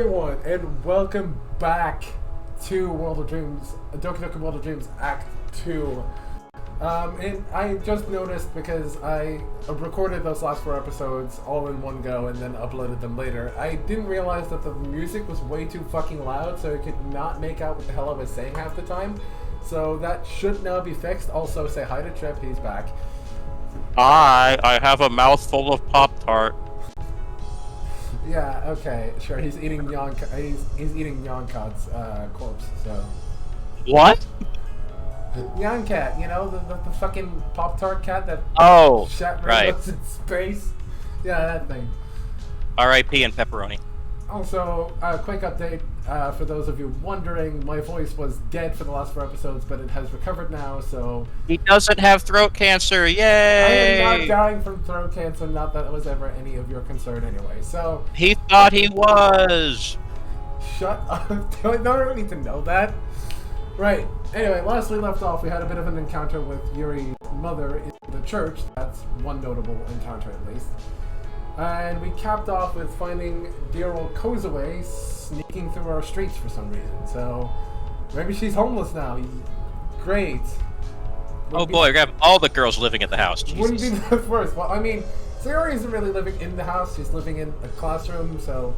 everyone, and welcome back to World of Dreams, Doki Doki World of Dreams Act 2. And I just noticed because I recorded those last 4 episodes all in one go and then uploaded them later. I didn't realize that the music was way too fucking loud, so I could not make out what the hell I was saying half the time. So that should now be fixed. Also, say hi to Trip, he's back. Hi, I have a mouthful of Pop-Tart. Yeah, okay, sure. He's eating he's eating Yonkad's corpse. So what? Yonkat, you know the fucking Pop-Tart cat that Shatner right lives in space. Yeah, that thing. R.I.P. and pepperoni. Also, quick update for those of you wondering: my voice was dead for the last 4 episodes, but it has recovered now. So he doesn't have throat cancer. Yay! I am not dying from throat cancer. Not that it was ever any of your concern, anyway. So he thought he was. Shut up! I don't need to know that. Right. Anyway, last we left off, we had a bit of an encounter with Yuri's mother in the church. That's one notable encounter, at least. And we capped off with finding dear old Kozue sneaking through our streets for some reason. So maybe she's homeless now. Great. Oh boy, we have all the girls living at the house. Jesus. Wouldn't be the first. Well, I mean, Sayori isn't really living in the house. She's living in a classroom, so...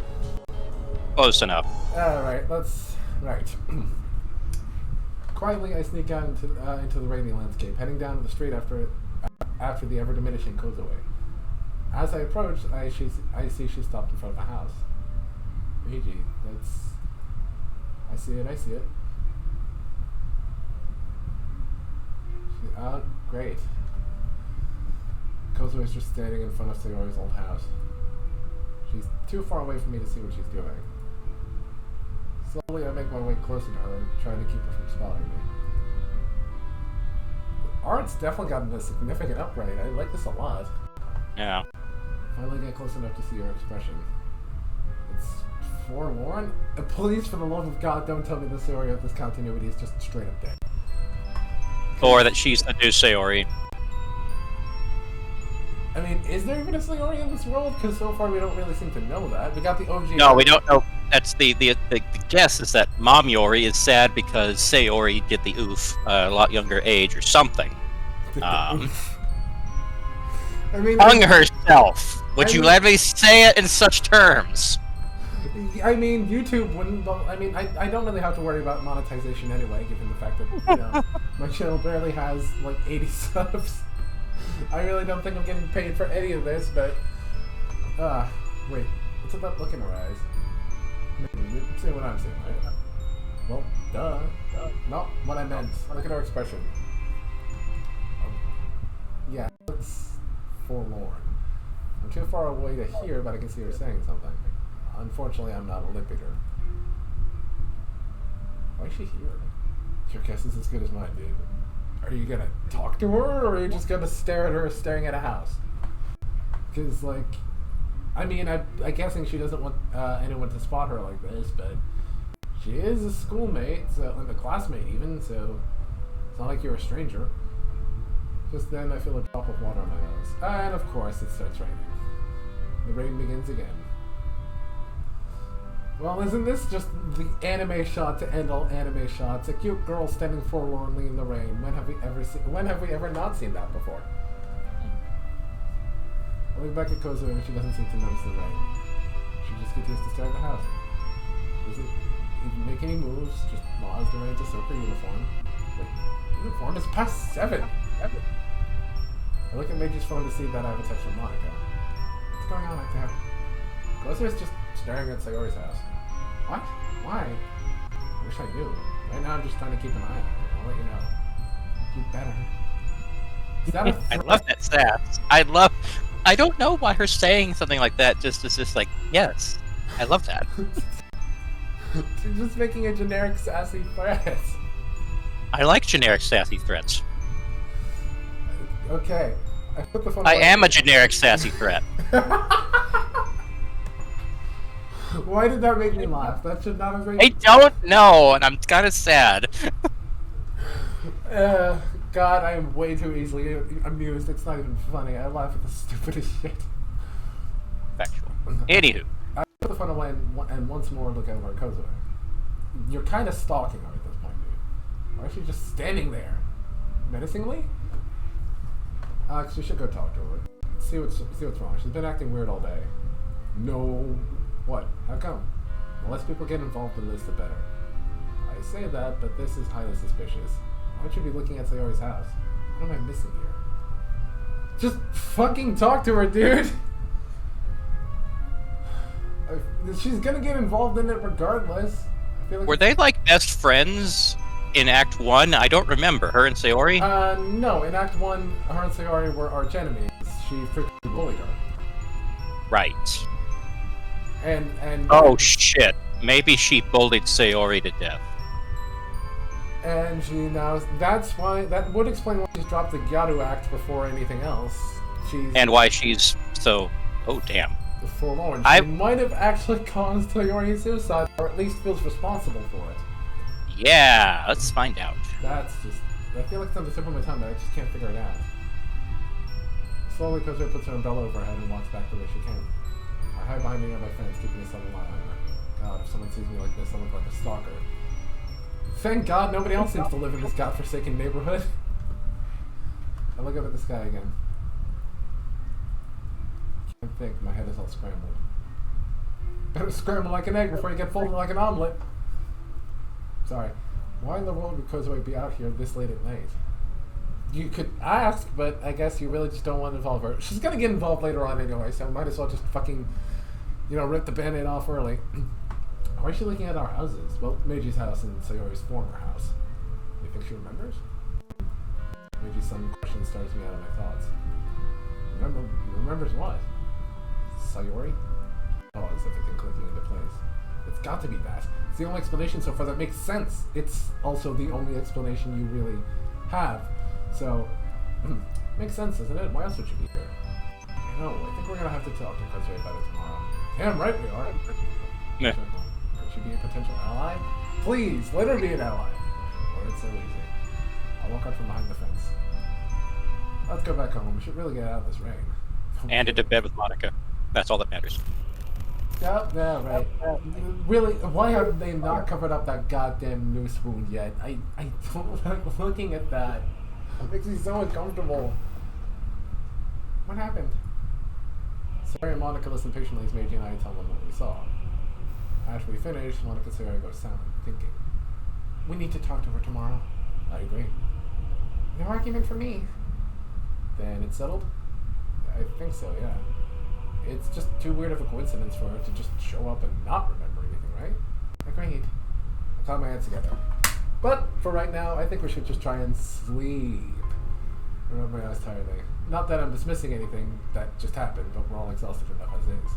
Close enough. Alright, let's... Right. Quietly, I sneak out into the radiant landscape, heading down to the street after the ever-diminishing Kozue. As I approach, I see she stopped in front of a house. Meiji, that's... I see it. Great. Kozue is just standing in front of Sayori's old house. She's too far away for me to see what she's doing. Slowly, I make my way closer to her, trying to keep her from spotting me. The art's definitely gotten a significant upgrade. I like this a lot. Yeah. Finally get close enough to see her expression. It's forlorn? Please, for the love of God, don't tell me the story of this continuity is just straight up dead. Or that she's the new Sayori. I mean, is there even a Sayori in this world? Because so far we don't really seem to know that. We got the OG... No, we don't know. That's the guess is that Mom Yori is sad because Sayori did the oof a lot younger age or something. I mean... Hung herself! Would you let me say it in such terms? I mean, YouTube wouldn't... I mean, I don't really have to worry about monetization anyway, given the fact that, you know, my channel barely has, like, 80 subs. I really don't think I'm getting paid for any of this, but... wait. What's that look in her eyes? Maybe you're seeing what I'm seeing, right? Well, duh. Not what I meant. Look at her expression. Yeah, it's forlorn. I'm too far away to hear, but I can see her saying something. Unfortunately, I'm not a lip reader. Why is she here? Your guess is as good as mine, dude. Are you gonna talk to her, or are you just gonna stare at her staring at a house? Because, like, I mean, I'm guessing she doesn't want anyone to spot her like this, but she is a schoolmate, so, and a classmate even, so it's not like you're a stranger. Just then, I feel a drop of water on my nose. And, of course, it starts raining. The rain begins again. Well, isn't this just the anime shot to end all anime shots? A cute girl standing forlornly in the rain. When have we ever not seen that before? I look back at Kozue and she doesn't seem to notice the rain. She just continues to stare at the house. She doesn't even make any moves, just allows the rain to soak her uniform. Wait, uniform is past 7! I look at Meiji's phone to see that I have a text from Monika. What's going on out there? Kozue is just staring at Sayori's house. What? Why? I wish I knew. Right now I'm just trying to keep an eye on her. I'll let you know. You better. Is that a threat? I love that sass. I don't know why her saying something like that is just like, yes. I love that. She's just making a generic sassy threat. I like generic sassy threats. Okay. I put the phone I am a generic sassy threat. Why did that make me laugh? That should not have made I don't know, and I'm kind of sad. God, I am way too easily amused. It's not even funny. I laugh at the stupidest shit. Factual. Anywho. put the phone away and once more look over at Kozue. You're kind of stalking her at this point, dude. Why is she just standing there? Menacingly? Alex, you should go talk to her. See what's wrong. She's been acting weird all day. No. What? How come? The less people get involved in this, the better. I say that, but this is highly suspicious. Why would you be looking at Sayori's house? What am I missing here? Just fucking talk to her, dude! She's gonna get involved in it regardless. I feel like Were they like best friends in Act 1? I don't remember. Her and Sayori? No. In Act 1, her and Sayori were arch enemies. She freaking bullied her. Right. And oh shit. Maybe she bullied Sayori to death. And she now, that would explain why she's dropped the Gyaru Act before anything else. And why she's so, oh damn. Forlorn. She might have actually caused Sayori's suicide, or at least feels responsible for it. Yeah, let's find out. That's just, I feel like it's on the tip of my tongue, but I just can't figure it out. Slowly, Kozue puts her umbrella over her head and walks back the way she came. I hide behind me and my friends, keeping a subtle eye on her. God, if someone sees me like this, I look like a stalker. Thank God nobody else seems to live in this godforsaken neighborhood. I look up at the sky again. I can't think, my head is all scrambled. Better scramble like an egg before you get folded like an omelet. Sorry. Why in the world would Kozue be out here this late at night? You could ask, but I guess you really just don't want to involve her. She's gonna get involved later on anyway, so might as well just fucking, rip the band-aid off early. Why is she looking at our houses? Well, Meiji's house and Sayori's former house. You think she remembers? Maybe some question starts me out of my thoughts. Remembers what? Sayori? Oh, is everything clicking into place? It's got to be that. It's the only explanation so far that makes sense. It's also the only explanation you really have. So, makes sense, doesn't it? Why else would you be here? I know, I think we're gonna have to talk to Kozue about it tomorrow. Damn right we are. Yeah. Could she be a potential ally? Please, let her be an ally. Or it's so easy. I'll walk out from behind the fence. Let's go back home. We should really get out of this rain. And into bed with Monika. That's all that matters. Yeah, right. Really, why have they not covered up that goddamn noose wound yet? I don't like looking at that. It makes me so uncomfortable. What happened? Sayori and Monika listen patiently as Meiji and I tell them what we saw. After we finish, Monika and Sayori go silent, thinking. We need to talk to her tomorrow. I agree. No argument for me. Then it's settled? I think so, yeah. It's just too weird of a coincidence for her to just show up and not remember anything, right? Agreed. I caught my head together. But for right now, I think we should just try and sleep. I rub my eyes tiredly. Not that I'm dismissing anything that just happened, but we're all exhausted enough as is.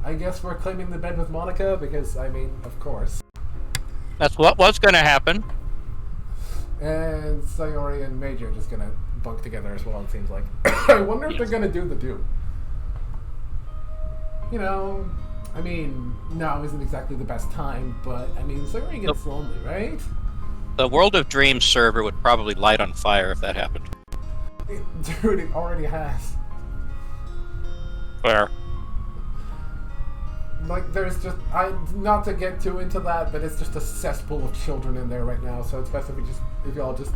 I guess we're claiming the bed with Monika because, of course. That's what was going to happen. And Sayori and Meiji are just going to bunk together as well, it seems like. I wonder if they're going to do the do. Now isn't exactly the best time, but, Sayori gets lonely, right? The World of Dreams server would probably light on fire if that happened. Dude, it already has. Fair. There's just, not to get too into that, but it's just a cesspool of children in there right now, so it's best if y'all just...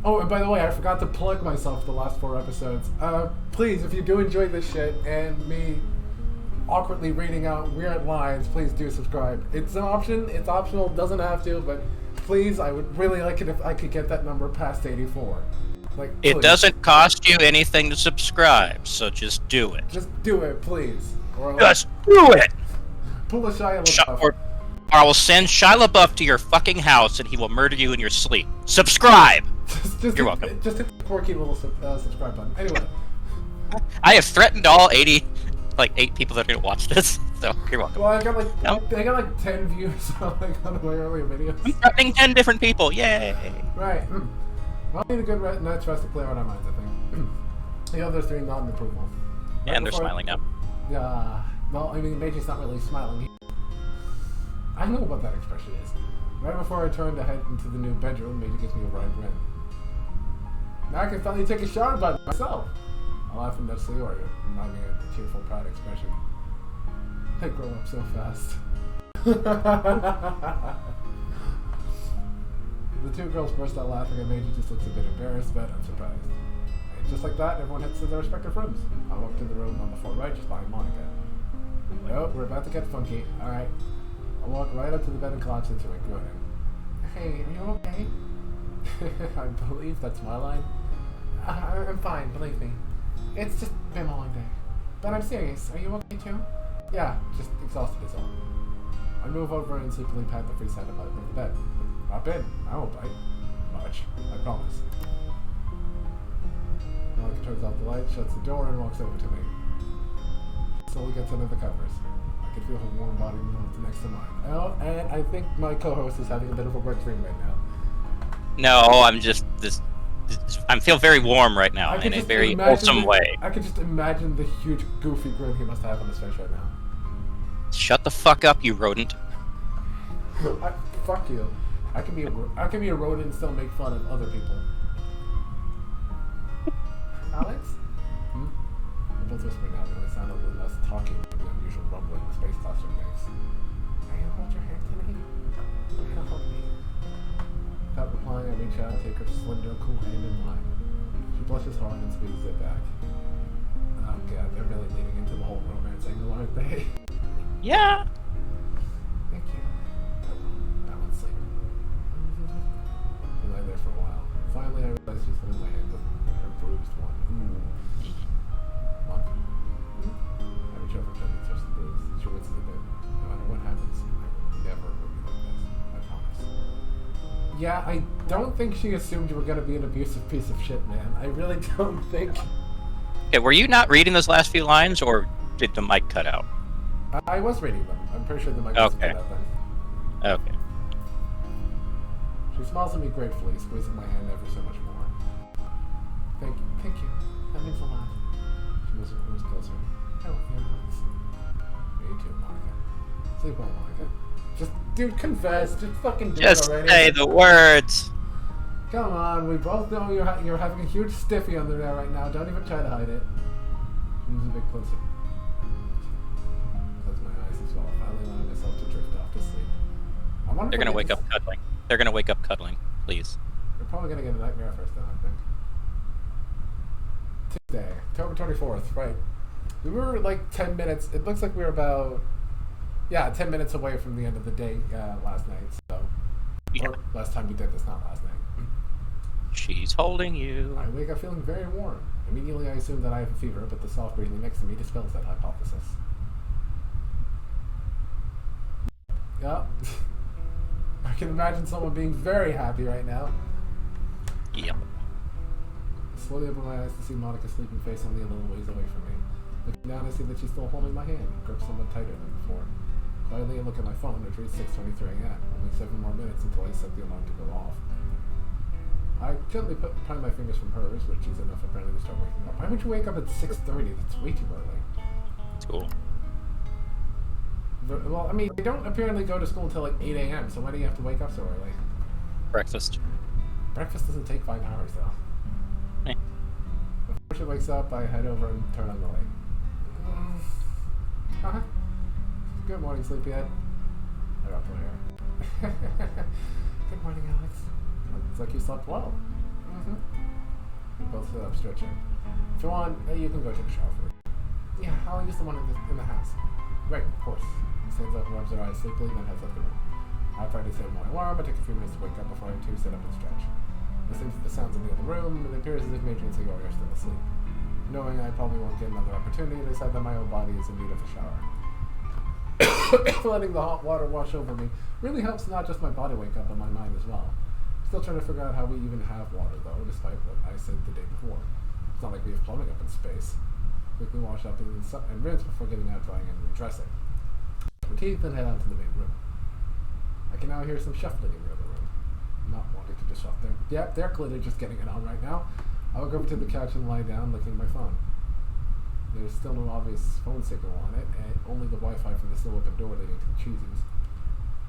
Oh, and by the way, I forgot to plug myself the last 4 episodes. Please, if you do enjoy this shit, and me awkwardly reading out weird lines, please do subscribe. It's an option, it's optional, doesn't have to, but please, I would really like it if I could get that number past 84. It doesn't cost you anything to subscribe, so just do it. Just do it, please. Just do it! Pull a Shia LaBeouf. Or I will send Shia LaBeouf to your fucking house and he will murder you in your sleep. Subscribe! You're welcome. Just hit the quirky little subscribe button. Anyway. I have threatened all 8 people that are going to watch this, so you're welcome. Well, I got 10 views on my earlier videos. I'm threatening 10 different people, yay! Right. Well, I need a good night's rest to clear out our minds, I think. The others 3 nodding approval. And they're smiling now. Yeah. Well, Meiji's not really smiling. I know what that expression is. Right before I turn to head into the new bedroom, Meiji gives me a wide grin. Now I can finally take a shower by myself. I laugh and nudge Sayori, reminding her of the tearful, proud expression. I grow up so fast. The two girls burst out laughing and Meiji just looks a bit embarrassed, but unsurprised. And just like that, everyone heads to their respective rooms. I walk to the room on the far right, just behind Monika. Oh, we're about to get funky. Alright. I walk right up to the bed and collapse into it, groaning. Hey, are you okay? I believe that's my line. I'm fine, believe me. It's just been a long day. But I'm serious. Are you okay too? Yeah, just exhausted is all. I move over and sleepily pat the free side of the bed. Hop in. I won't bite. Much. I promise. Monika turns off the light, shuts the door, and walks over to me. Slowly gets under the covers. I can feel her warm body move next to mine. Oh, and I think my co-host is having a bit of a wet dream right now. No, I'm just I feel very warm right now in a very wholesome way. I can just imagine the huge goofy grin he must have on his face right now. Shut the fuck up, you rodent. Fuck you. I can be a rodent and still make fun of other people. Alex? We're both whispering now, but it sound a little less talking than the unusual rumbling the space classroom makes. Can you hold your hand to me? You'll help me. Without replying, I reach out and take her slender, cool hand in mine. She blushes hard and squeezes it back. Oh god, they're really leaning into the whole romance angle, aren't they? Yeah. Thank you. I won't sleep. I lay there for a while. Finally, I realized she's holding my hand with her bruised one. Monk. I reach over and touch the bruise. She winces a bit. No matter what happens, I will never hurt you like this. I promise. Yeah, I don't think she assumed you were going to be an abusive piece of shit, man. I really don't think. Okay, were you not reading those last few lines, or did the mic cut out? I was reading them. I'm pretty sure the mic was cut out then. Okay. She smiles at me gratefully, squeezing my hand ever so much more. Thank you. That means a lot. She moves closer. I love you, Alex. Me too, Monika. Sleep well, Monika. Just, dude, confess. Just fucking do it already. Just say the words. Come on, we both know you're having a huge stiffy under there right now. Don't even try to hide it. She moves a bit closer. Close my eyes as well, finally allowing myself to drift off to sleep. They're gonna wake up cuddling. They're gonna wake up cuddling, please. They're probably gonna get a nightmare first, though, I think. Tuesday, October 24th, right. We were like 10 minutes, it looks like we were about, 10 minutes away from the end of the day last night, so. Yeah. Or last time we did this, not last night. She's holding you. I wake up feeling very warm. Immediately I assume that I have a fever, but the soft breathing next to me dispels that hypothesis. Yeah. I can imagine someone being very happy right now. Yep. I slowly open my eyes to see Monika's sleeping face only a little ways away from me. Looking down, I see that she's still holding my hand, gripped somewhat tighter than before. Quietly, I look at my phone, which reads 6:23 a.m. Only 7 more minutes until I set the alarm to go off. I gently pry my fingers from hers, which is enough apparently to start waking up. Why would you wake up at 6:30? That's way too early. School. Well, I mean, they don't apparently go to school until like 8 a.m., so why do you have to wake up so early? Breakfast. Breakfast doesn't take 5 hours, though. Eh. Before she wakes up, I head over and turn on the light. Good morning, sleepyhead. I got my hair. Good morning, Alex. Looks like you slept well. We both sit up, stretching. If you want, you can go take a shower first. Yeah, I'll use the one in the house. Right, of course. He stands up and rubs her eyes sleepily, then heads up the room. I try to set my alarm, but take a few minutes to wake up before I too sit up and stretch. Listening to the sounds in the other room, it appears as if Meiji and Sayo are still asleep. Knowing I probably won't get another opportunity, I decide that my own body is in need of a shower. Letting the hot water wash over me really helps not just my body wake up, but my mind as well. Still trying to figure out how we even have water, though, despite what I said the day before. It's not like we have plumbing up in space. Quickly wash up and rinse before getting out, drying, and redressing. My teeth, then head on to the main room. I can now hear some shuffling in the other room. Not wanting to disrupt them. Yep, they're clearly just getting it on right now. I walk over to the couch and lie down, looking at my phone. There's still no obvious phone signal on it, and only the Wi-Fi from the still open door leading to the cheesies.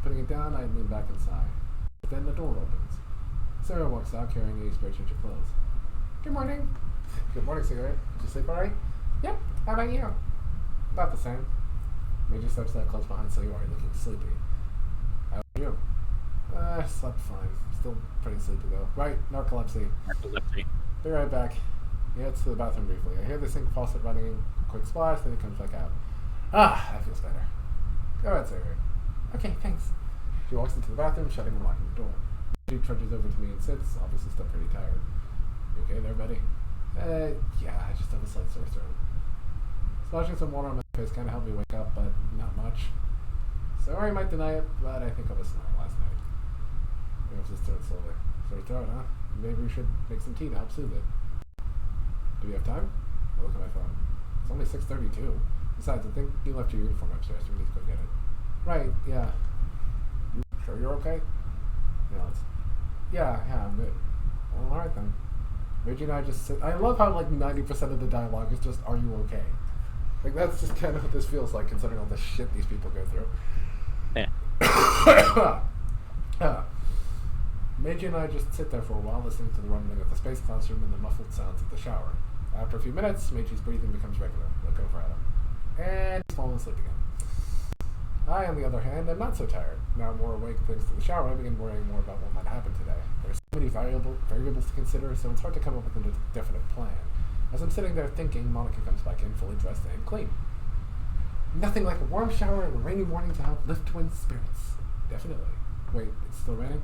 Putting it down, I lean back and sigh. But then the door opens. Sarah walks out carrying a spray change of clothes. Good morning. Good morning, Cigarette. Did you sleep alright? Yep. How about you? About the same. Meiji steps out close behind Sayori, looking sleepy. How are you? Slept fine. Still pretty sleepy though. Right, narcolepsy. Narcolepsy. Be right back. He heads to the bathroom briefly. I hear the sink faucet running, quick splash, then he comes back out. Ah, that feels better. Go ahead, Sayori. Okay, thanks. She walks into the bathroom, shutting and locking the door. She trudges over to me and sits, obviously still pretty tired. You okay there, buddy? Yeah, I just have a slight sore throat. Splashing some water on my face kind of helped me wake up, but not much. Sayori might deny it, but I think I was snoring last night. He moves his throat slowly. Sore throat, huh? Maybe we should make some tea to help soothe it. Do you have time? I look at my phone. It's only 6:32. Besides, I think you left your uniform upstairs, so we need to go get it. Right, yeah. You sure you're okay? Yeah, I'm good. Well, alright then. Meiji and I just sit. I love how like 90% of the dialogue is just, are you okay? Like that's just kind of what this feels like, considering all the shit these people go through. Yeah. Meiji and I just sit there for a while, listening to the rumbling of the space classroom and the muffled sounds of the shower. After a few minutes, Meiji's breathing becomes regular. Look over at him. And he's fallen asleep again. I, on the other hand, am not so tired. Now more awake thanks to the shower, I begin worrying more about what might happen today. There's so many variables to consider, so it's hard to come up with a definite plan. As I'm sitting there thinking, Monika comes back in, fully dressed and clean. Nothing like a warm shower and a rainy morning to help lift one's spirits. Definitely. Wait, it's still raining?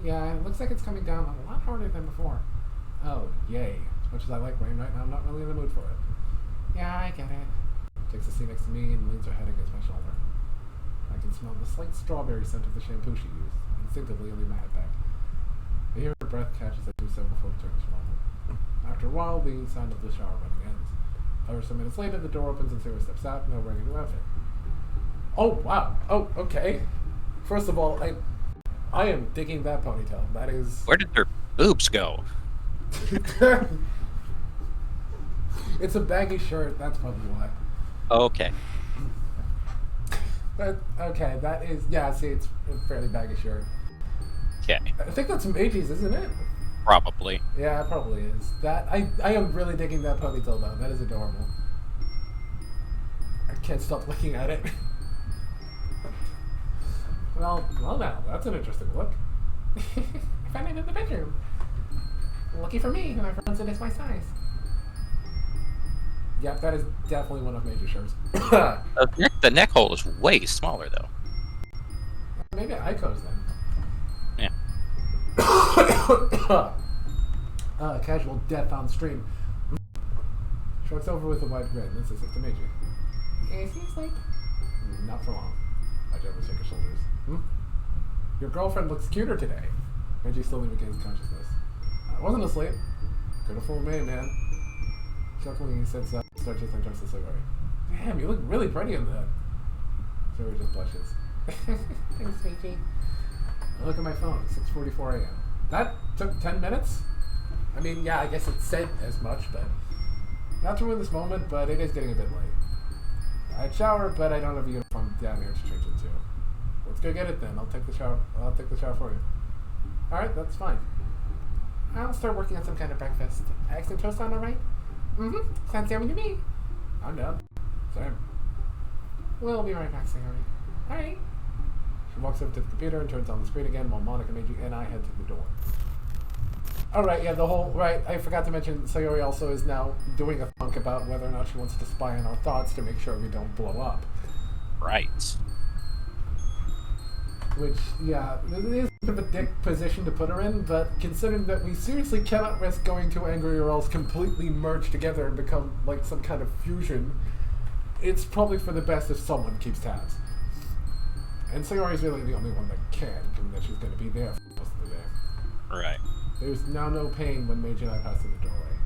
Yeah, it looks like it's coming down a lot harder than before. Oh, yay. As much as I like rain right now, I'm not really in the mood for it. Yeah, I get it. Takes a seat next to me and leans her head against my shoulder. I can smell the slight strawberry scent of the shampoo she used. Instinctively, I lean my head back. I hear her breath catch as I do so before it turns from moment. After a while, the sound of the shower running ends. 5 or so minutes later, the door opens and Sarah steps out, now wearing a new outfit. Oh, wow. Oh, okay. First of all, I am digging that ponytail. That is... Where did her boobs go? It's a baggy shirt, that's probably why. Okay. But, okay, that is... Yeah, see, it's a fairly baggy shirt. Okay. I think that's Meiji's, isn't it? Probably. Yeah, it probably is. That I am really digging that ponytail, though. That is adorable. I can't stop looking at it. Well now, that's an interesting look. I found it in the bedroom. Lucky for me, whoever owns it is my size. Yeah, that is definitely one of Meiji's shirts. The neck hole is way smaller, though. Maybe Aiko's then. Yeah. Casual death on stream. Shrugs over with a wide grin. This is to Meiji. Is he asleep? Not for long. I gently shake her shoulders. Your girlfriend looks cuter today. Meiji slowly regains consciousness. I wasn't asleep. Could have fooled me, man. Chuckling, he sits up, stretches and turns to Sayori. Damn, you look really pretty in that. Sayori just blushes. Thanks, Meiji. I look at my phone, 6:44 a.m. That took 10 minutes? I mean, yeah, I guess it said as much, but... Not to ruin this moment, but it is getting a bit late. I'd shower, but I don't have a uniform down here to change into. Let's go get it then. I'll take the shower for you. Alright, that's fine. I'll start working on some kind of breakfast. Eggs and toast on, alright? Mm-hmm. Sounds yummy to me. I'm down. Same. We'll be right back, Sayori. Alright. She walks over to the computer and turns on the screen again while Monika, Meiji, and I head to the door. Alright, yeah, right, I forgot to mention Sayori also is now doing a funk about whether or not she wants to spy on our thoughts to make sure we don't blow up. Right. Which, yeah, it is a bit of a dick position to put her in, but considering that we seriously cannot risk going too angry or else completely merge together and become like some kind of fusion, it's probably for the best if someone keeps tabs. And Sayori's really the only one that can, given that she's going to be there for most of the day. Right. There's now no pain when Meiji and I pass through the doorway.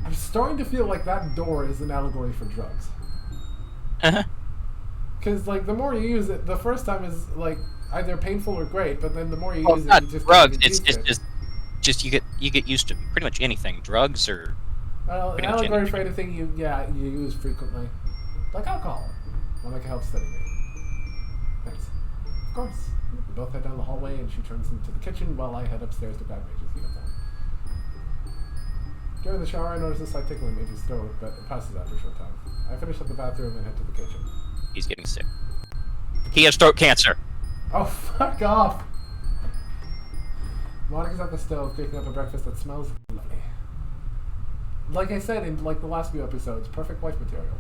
I'm starting to feel like that door is an allegory for drugs. Uh-huh. Because, like, the more you use it, the first time is, like, either painful or great, but then the more you use it, you just... drugs, it's just you get used to pretty much anything. Drugs or... Well, an allegory for anything you use frequently. Like alcohol. Monika helps steady me. Thanks. Of course. We both head down the hallway, and she turns into the kitchen while I head upstairs to grab Meiji's uniform. During the shower, I notice a slight tickle in Meiji's throat, but it passes after a short time. I finish up the bathroom and head to the kitchen. He's getting sick. He has throat cancer. Oh, fuck off! Monika's at the stove, cooking up a breakfast that smells lovely. Like I said in like the last few episodes, perfect wife material.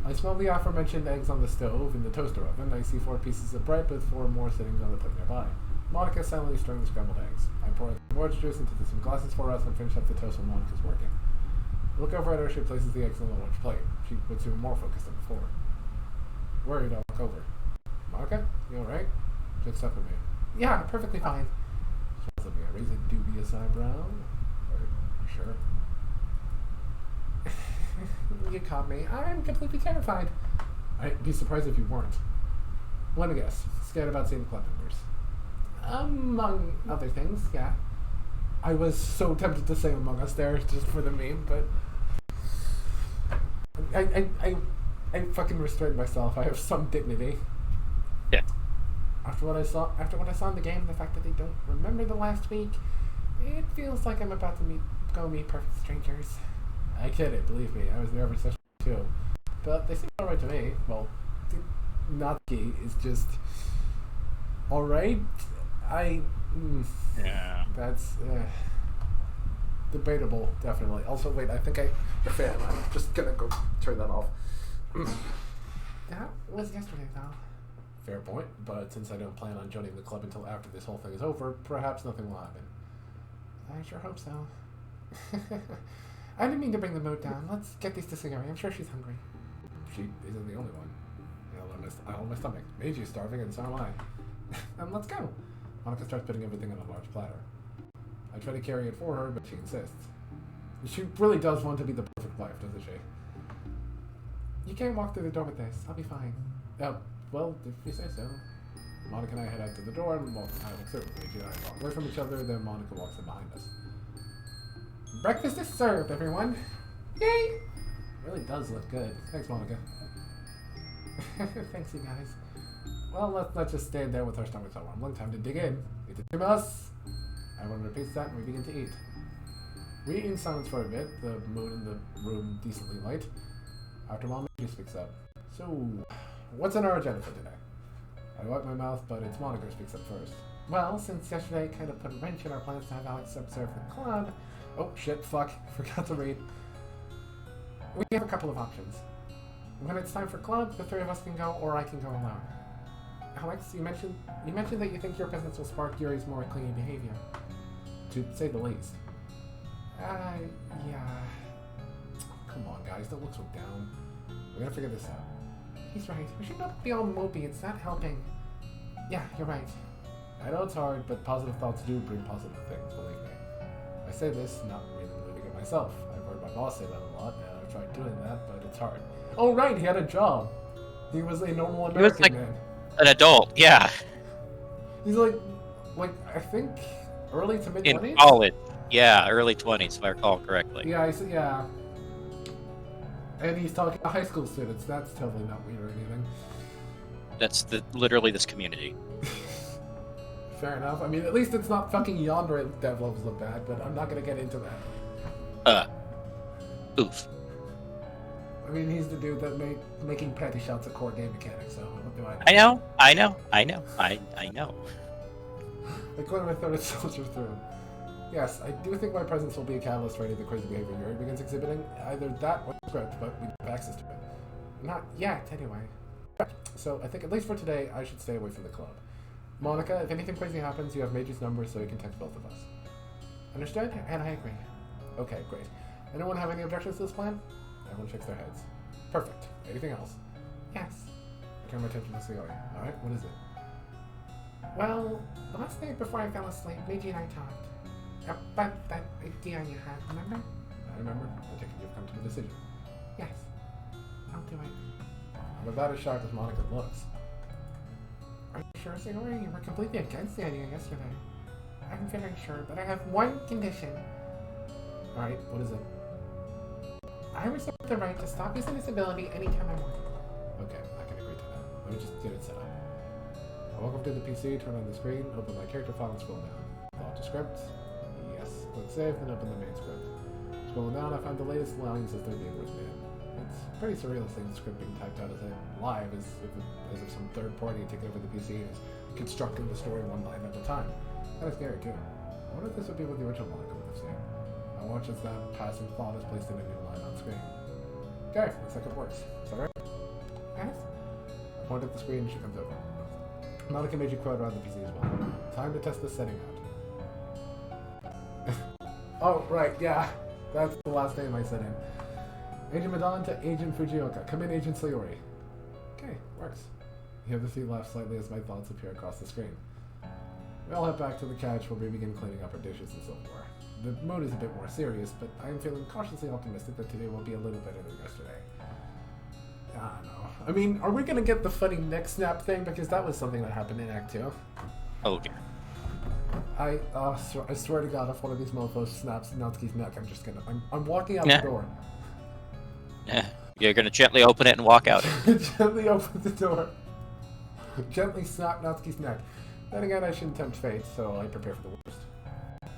I smell the aforementioned eggs on the stove in the toaster oven. I see 4 pieces of bread with 4 more sitting on the plate nearby. Monika is silently stirring the scrambled eggs. I pour the orange juice into some glasses for us and finish up the toast while Monika's working. I look over at her, she places the eggs on the large plate. She looks even more focused than before. Worried, I walk over. Monika, you alright? She looks up at me. Yeah, perfectly fine. She looks at me. I raise a dubious eyebrow. Sure. You caught me. I'm completely terrified. I'd be surprised if you weren't. Let me guess. Scared about seeing the club members. Among other things, yeah. I was so tempted to say Among Us there just for the meme, but I fucking restrained myself. I have some dignity. Yeah. After what I saw in the game, the fact that they don't remember the last week, it feels like I'm about to go meet perfect strangers. I get it, believe me. I was nervous too, but they seem alright to me. Well, Natsuki is just alright. Yeah. That's debatable, definitely. Also, wait, I think the fan. I'm just gonna go turn that off. That was yesterday, though. Fair point, but since I don't plan on joining the club until after this whole thing is over, perhaps nothing will happen. I sure hope so. I didn't mean to bring the mood down. Let's get these to Sayori. I'm sure she's hungry. She isn't the only one. I hold my stomach. Meiji's starving, and so am I. And let's go. Monika starts putting everything on a large platter. I try to carry it for her, but she insists. She really does want to be the perfect wife, doesn't she? You can't walk through the door with this. I'll be fine. Oh, well, if you say so. Monika and I head out to the door and walk through. Meiji and I walk away from each other, then Monika walks in behind us. Breakfast is served, everyone! Yay! It really does look good. Thanks, Monika. Thanks, you guys. Well, let's just stand there with our stomachs all rumbling. Time to dig in. Itadakimasu! Everyone repeats that and we begin to eat. We eat in silence for a bit, the moon in the room decently light. After Mom speaks up. So, what's on our agenda for today? I wipe my mouth, but it's Monika who speaks up first. Well, since yesterday kind of put a wrench in our plans to have Alex observe the club. Oh, shit, fuck. Forgot to read. We have a couple of options. When it's time for club, the 3 of us can go, or I can go alone. Alex, you mentioned that you think your presence will spark Yuri's more clingy behavior. To say the least. Yeah. Come on, guys, don't look so down. We gotta figure this out. He's right. We should not be all mopey. It's not helping. Yeah, you're right. I know it's hard, but positive thoughts do bring positive things, believe me. I say this, not really believing it myself. I've heard my boss say that a lot, and I've tried doing that, but it's hard. Oh, right, he had a job. He was a normal American man. An adult, yeah. He's like, I think early to mid-20s? In college. Yeah, early 20s, if I recall correctly. Yeah, yeah. And he's talking to high school students. That's totally not weird or anything. That's literally this community. Fair enough. I mean, at least it's not fucking Yandere dev levels of bad, but I'm not gonna get into that. Oof. I mean, he's the dude that made making petty shots a core game mechanic, so what do I know? I know. Like one of my third soldiers through him. Yes, I do think my presence will be a catalyst for any of the crazy behavior Yuri begins exhibiting. Either that or script, but we have access to it. Not yet, anyway. So I think at least for today, I should stay away from the club. Monika, if anything crazy happens, you have Meiji's number so you can text both of us. Understood? And I agree. Okay, great. Anyone have any objections to this plan? Everyone shakes their heads. Perfect. Anything else? Yes. I turn my attention to Sayori. Alright, what is it? Well, last night before I fell asleep, Meiji and I talked. About that idea you had, remember? I remember. I take it you've come to a decision. Yes. I'll do it. I'm about as shocked as Monika looks. Are you sure, Sayori? You were completely against the idea yesterday. I'm very sure, but I have one condition. Alright, what is it? I reserve the right to stop using this ability anytime I want. Okay, I can agree to that. Let me just get it set up. I walk over to the PC, turn on the screen, open my character file, and scroll down. Follow to script. Yes. Click save, then open the main script. Scrolling down, I find the latest lines as they're being written in. It's pretty surreal seeing the script being typed out as live as if some third party had taken over the PC and is constructing the story one line at a time. Kind of scary too. I wonder if this would be what the original Monika would have seen. I watch as that passing thought is placed in a new line on screen. Okay, looks like it works. Is that right? Yes. I point at the screen and she comes over. Monika made you crowd around the PC as well. Time to test this setting out. Oh, right, yeah. That's the last name I said in. Agent Madon to Agent Fujioka. Come in, Agent Sayori. Okay, works. You have the feet laugh slightly as my thoughts appear across the screen. We all head back to the couch where we begin cleaning up our dishes and silverware. The mood is a bit more serious, but I am feeling cautiously optimistic that today will be a little better than yesterday. I don't know. I mean, are we going to get the funny neck snap thing? Because that was something that happened in Act 2. Oh dear. I swear to God, if one of these mofos snaps Natsuki's neck, I'm walking out the door. You're gonna gently open it and walk out. Gently open the door. Gently snap Natsuki's neck. Then again, I shouldn't tempt fate, so I prepare for the worst.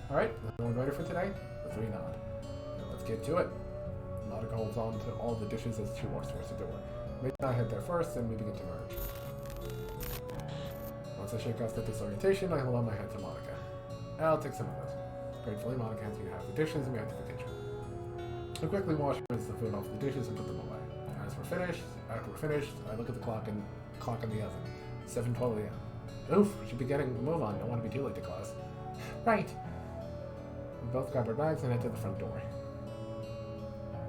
Alright, is everyone ready for today? The three nod. Now let's get to it. Monika holds on to all the dishes as she walks towards the door. Maybe I head there first, and we begin to merge. Once I shake off the disorientation, I hold out my hand to Monika. I'll take some of those. Gratefully, Monika hands me half the dishes and we head to the kitchen. I quickly wash the food off the dishes and put them away. After we're finished, I look at the clock on the oven. 7:12 a.m. Oof, we should be getting a move on. Don't want to be too late to class. Right. We both grab our bags and head to the front door.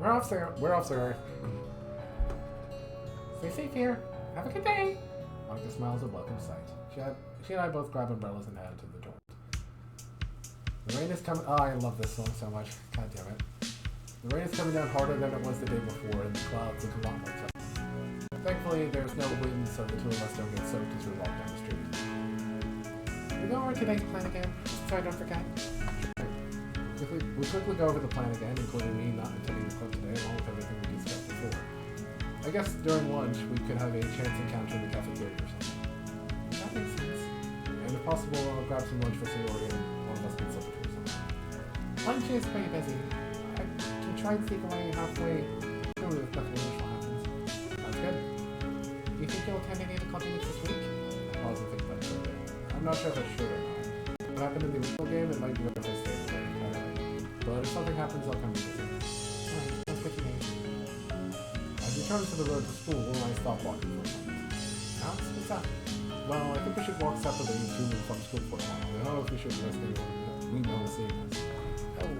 We're off, sir. Stay safe here. Have a good day. Monika smiles at welcome sight. She and I both grab umbrellas and head into the door. The rain is coming. Oh, I love this song so much. God damn it. The rain is coming down harder than it was the day before, and the clouds look a lot more tough. Thankfully, there's no wind, so the two of us don't get soaked as we walk down the street. We go over today's plan again, so I don't forget. We quickly go over the plan again, including me not attending the club today, along with everything we discussed before. I guess during lunch, we could have a chance encounter in the cafeteria or something. That makes sense. And if possible, I'll grab some lunch for Sayori and one of us can supper or something. Lunch is pretty busy. I can try and sneak away halfway through if nothing unusual happens. Sounds good. Do you think you'll attend any of the club meetings this week? I pause and think about it for a bit. I'm not sure if I should or not. What happened in the original game, it might be better if I stay away. But if something happens, I'll come visit. Alright, sounds good to me. As we turn to the road to school, I stop walking for a moment. Alex, what's up? Well, I think we should walk separately to and from school for a while. I don't know if we should risk anyone we know seeing us. Oh,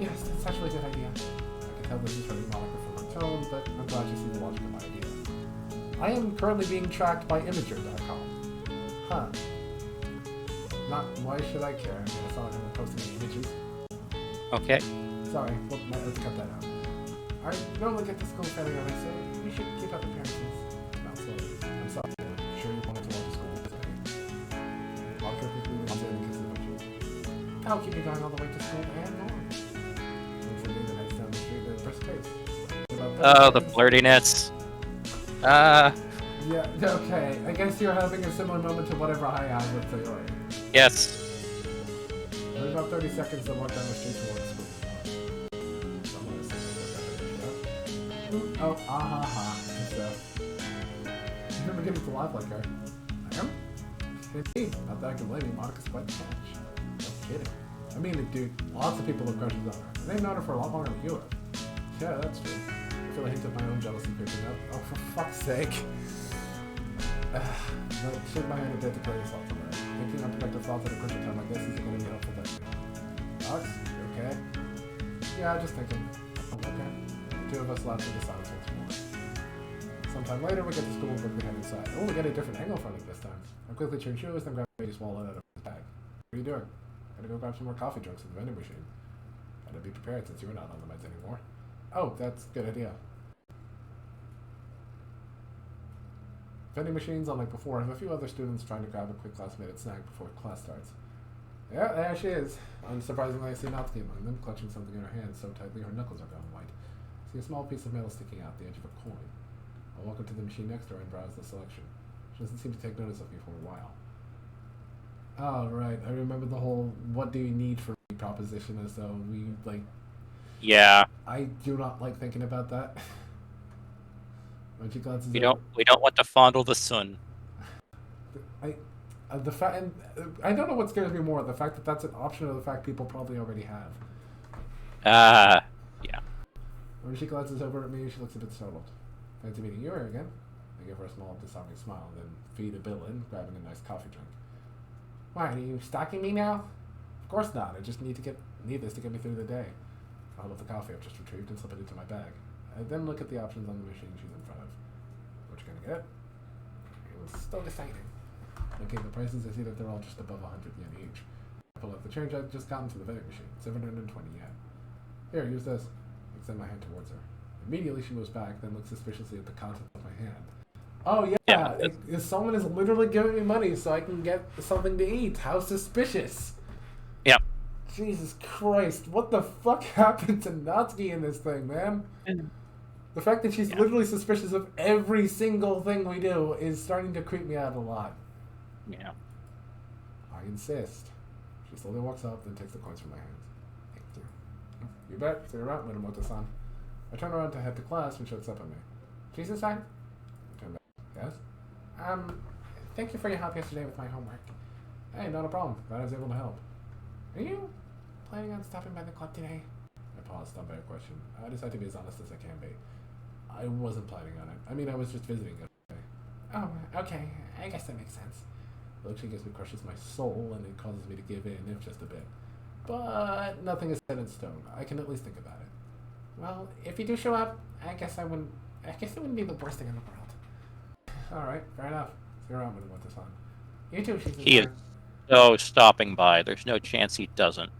yes, that's actually a good idea. I can tell this is hurting Monika from her tone, but I'm glad you see the logic of my idea. I am currently being tracked by Imager.com. Huh. Not why should I care? I mean, I saw him posting the images. Okay. Sorry, well, let's cut that out. I normally get to school fairly early, so you should keep up appearances. Not slowly. I'm sorry. I'm sure you wanted to walk to school today. Monika quickly leans in and kisses my cheek. I'll keep you going all the way to school and more. Once I leave and heads down the street at a brisk pace. Oh, the flirtiness. Yeah, okay. I guess you're having a similar moment to whatever I had with Sayori. Yes. There's about 30 seconds to walk down the street towards school. Oh, So, you never get to laugh like her. I am? Indeed. Not that I can blame you. Monika's quite the catch. No kidding. I mean, dude, lots of people have crushes on her. And they've known her for a lot longer than you have. Yeah, that's true. I feel a hint of my own jealousy creeping up. Oh, for fuck's sake. I shook my hand a bit to clear the thoughts away. Thinking unproductive thoughts at a crucial time like this isn't going to be helpful then. Alex, you okay? Yeah, just thinking. Okay. The two of us laughed in the silence once more. Sometime later, we get to school and quickly head inside. Oh, we get a different angle from it this time. I quickly change shoes, then grab a baby's wallet out of his bag. What are you doing? Gotta go grab some more coffee drinks at the vending machine. Gotta be prepared since you're not on the meds anymore. Oh, that's a good idea. Vending machines, unlike before, have a few other students trying to grab a quick last-minute snack before class starts. Yeah, there she is. Unsurprisingly, I see Natsuki among them, clutching something in her hand so tightly her knuckles are going white. I see a small piece of metal sticking out the edge of a coin. I walk up to the machine next to her and browse the selection. She doesn't seem to take notice of me for a while. Oh, right. I remember the whole what do you need for me proposition as though we, like... Yeah. I do not like thinking about that. When she glances We over, don't want to fondle the sun. I, the fact, and I don't know what scares me more: the fact that that's an option, or the fact people probably already have. Yeah. When she glances over at me, she looks a bit startled. Fancy meeting you here again. I give her a small, disarming smile, then feed a bill in, grabbing a nice coffee drink. Why, are you stalking me now? Of course not. I just need this to get me through the day. I hold up the coffee I've just retrieved and slip it into my bag. I then look at the options on the machine she's in front of. What you gonna get? It was still deciding. Looking at the prices, I see that they're all just above 100 yen each. I pull out the change I'd just gotten from the vending machine, 720 yen. Here, use this. I extend my hand towards her. Immediately she moves back, then looks suspiciously at the contents of my hand. Oh yeah, someone is literally giving me money so I can get something to eat. How suspicious! Yep. Jesus Christ, what the fuck happened to Natsuki in this thing, man? The fact that she's literally suspicious of every single thing we do is starting to creep me out a lot. Yeah. I insist. She slowly walks up, then takes the coins from my hands. Thank you. You bet. See you around, Minamoto-san. I turn around to head to class when she looks up at me. Jesus-san? I turn back. Yes? Thank you for your help yesterday with my homework. Hey, not a problem. Glad I was able to help. Are you planning on stopping by the club today? I paused, stunned by a question. I decided to be as honest as I can be. I wasn't planning on it. I mean, I was just visiting yesterday. Oh, okay. I guess that makes sense. The look she gives me crushes my soul, and it causes me to give in, if just a bit. But nothing is set in stone. I can at least think about it. Well, if you do show up, I guess it wouldn't be the worst thing in the world. Alright, fair enough. See you around when I want this on. You too, she's He is so stopping by. There's no chance he doesn't.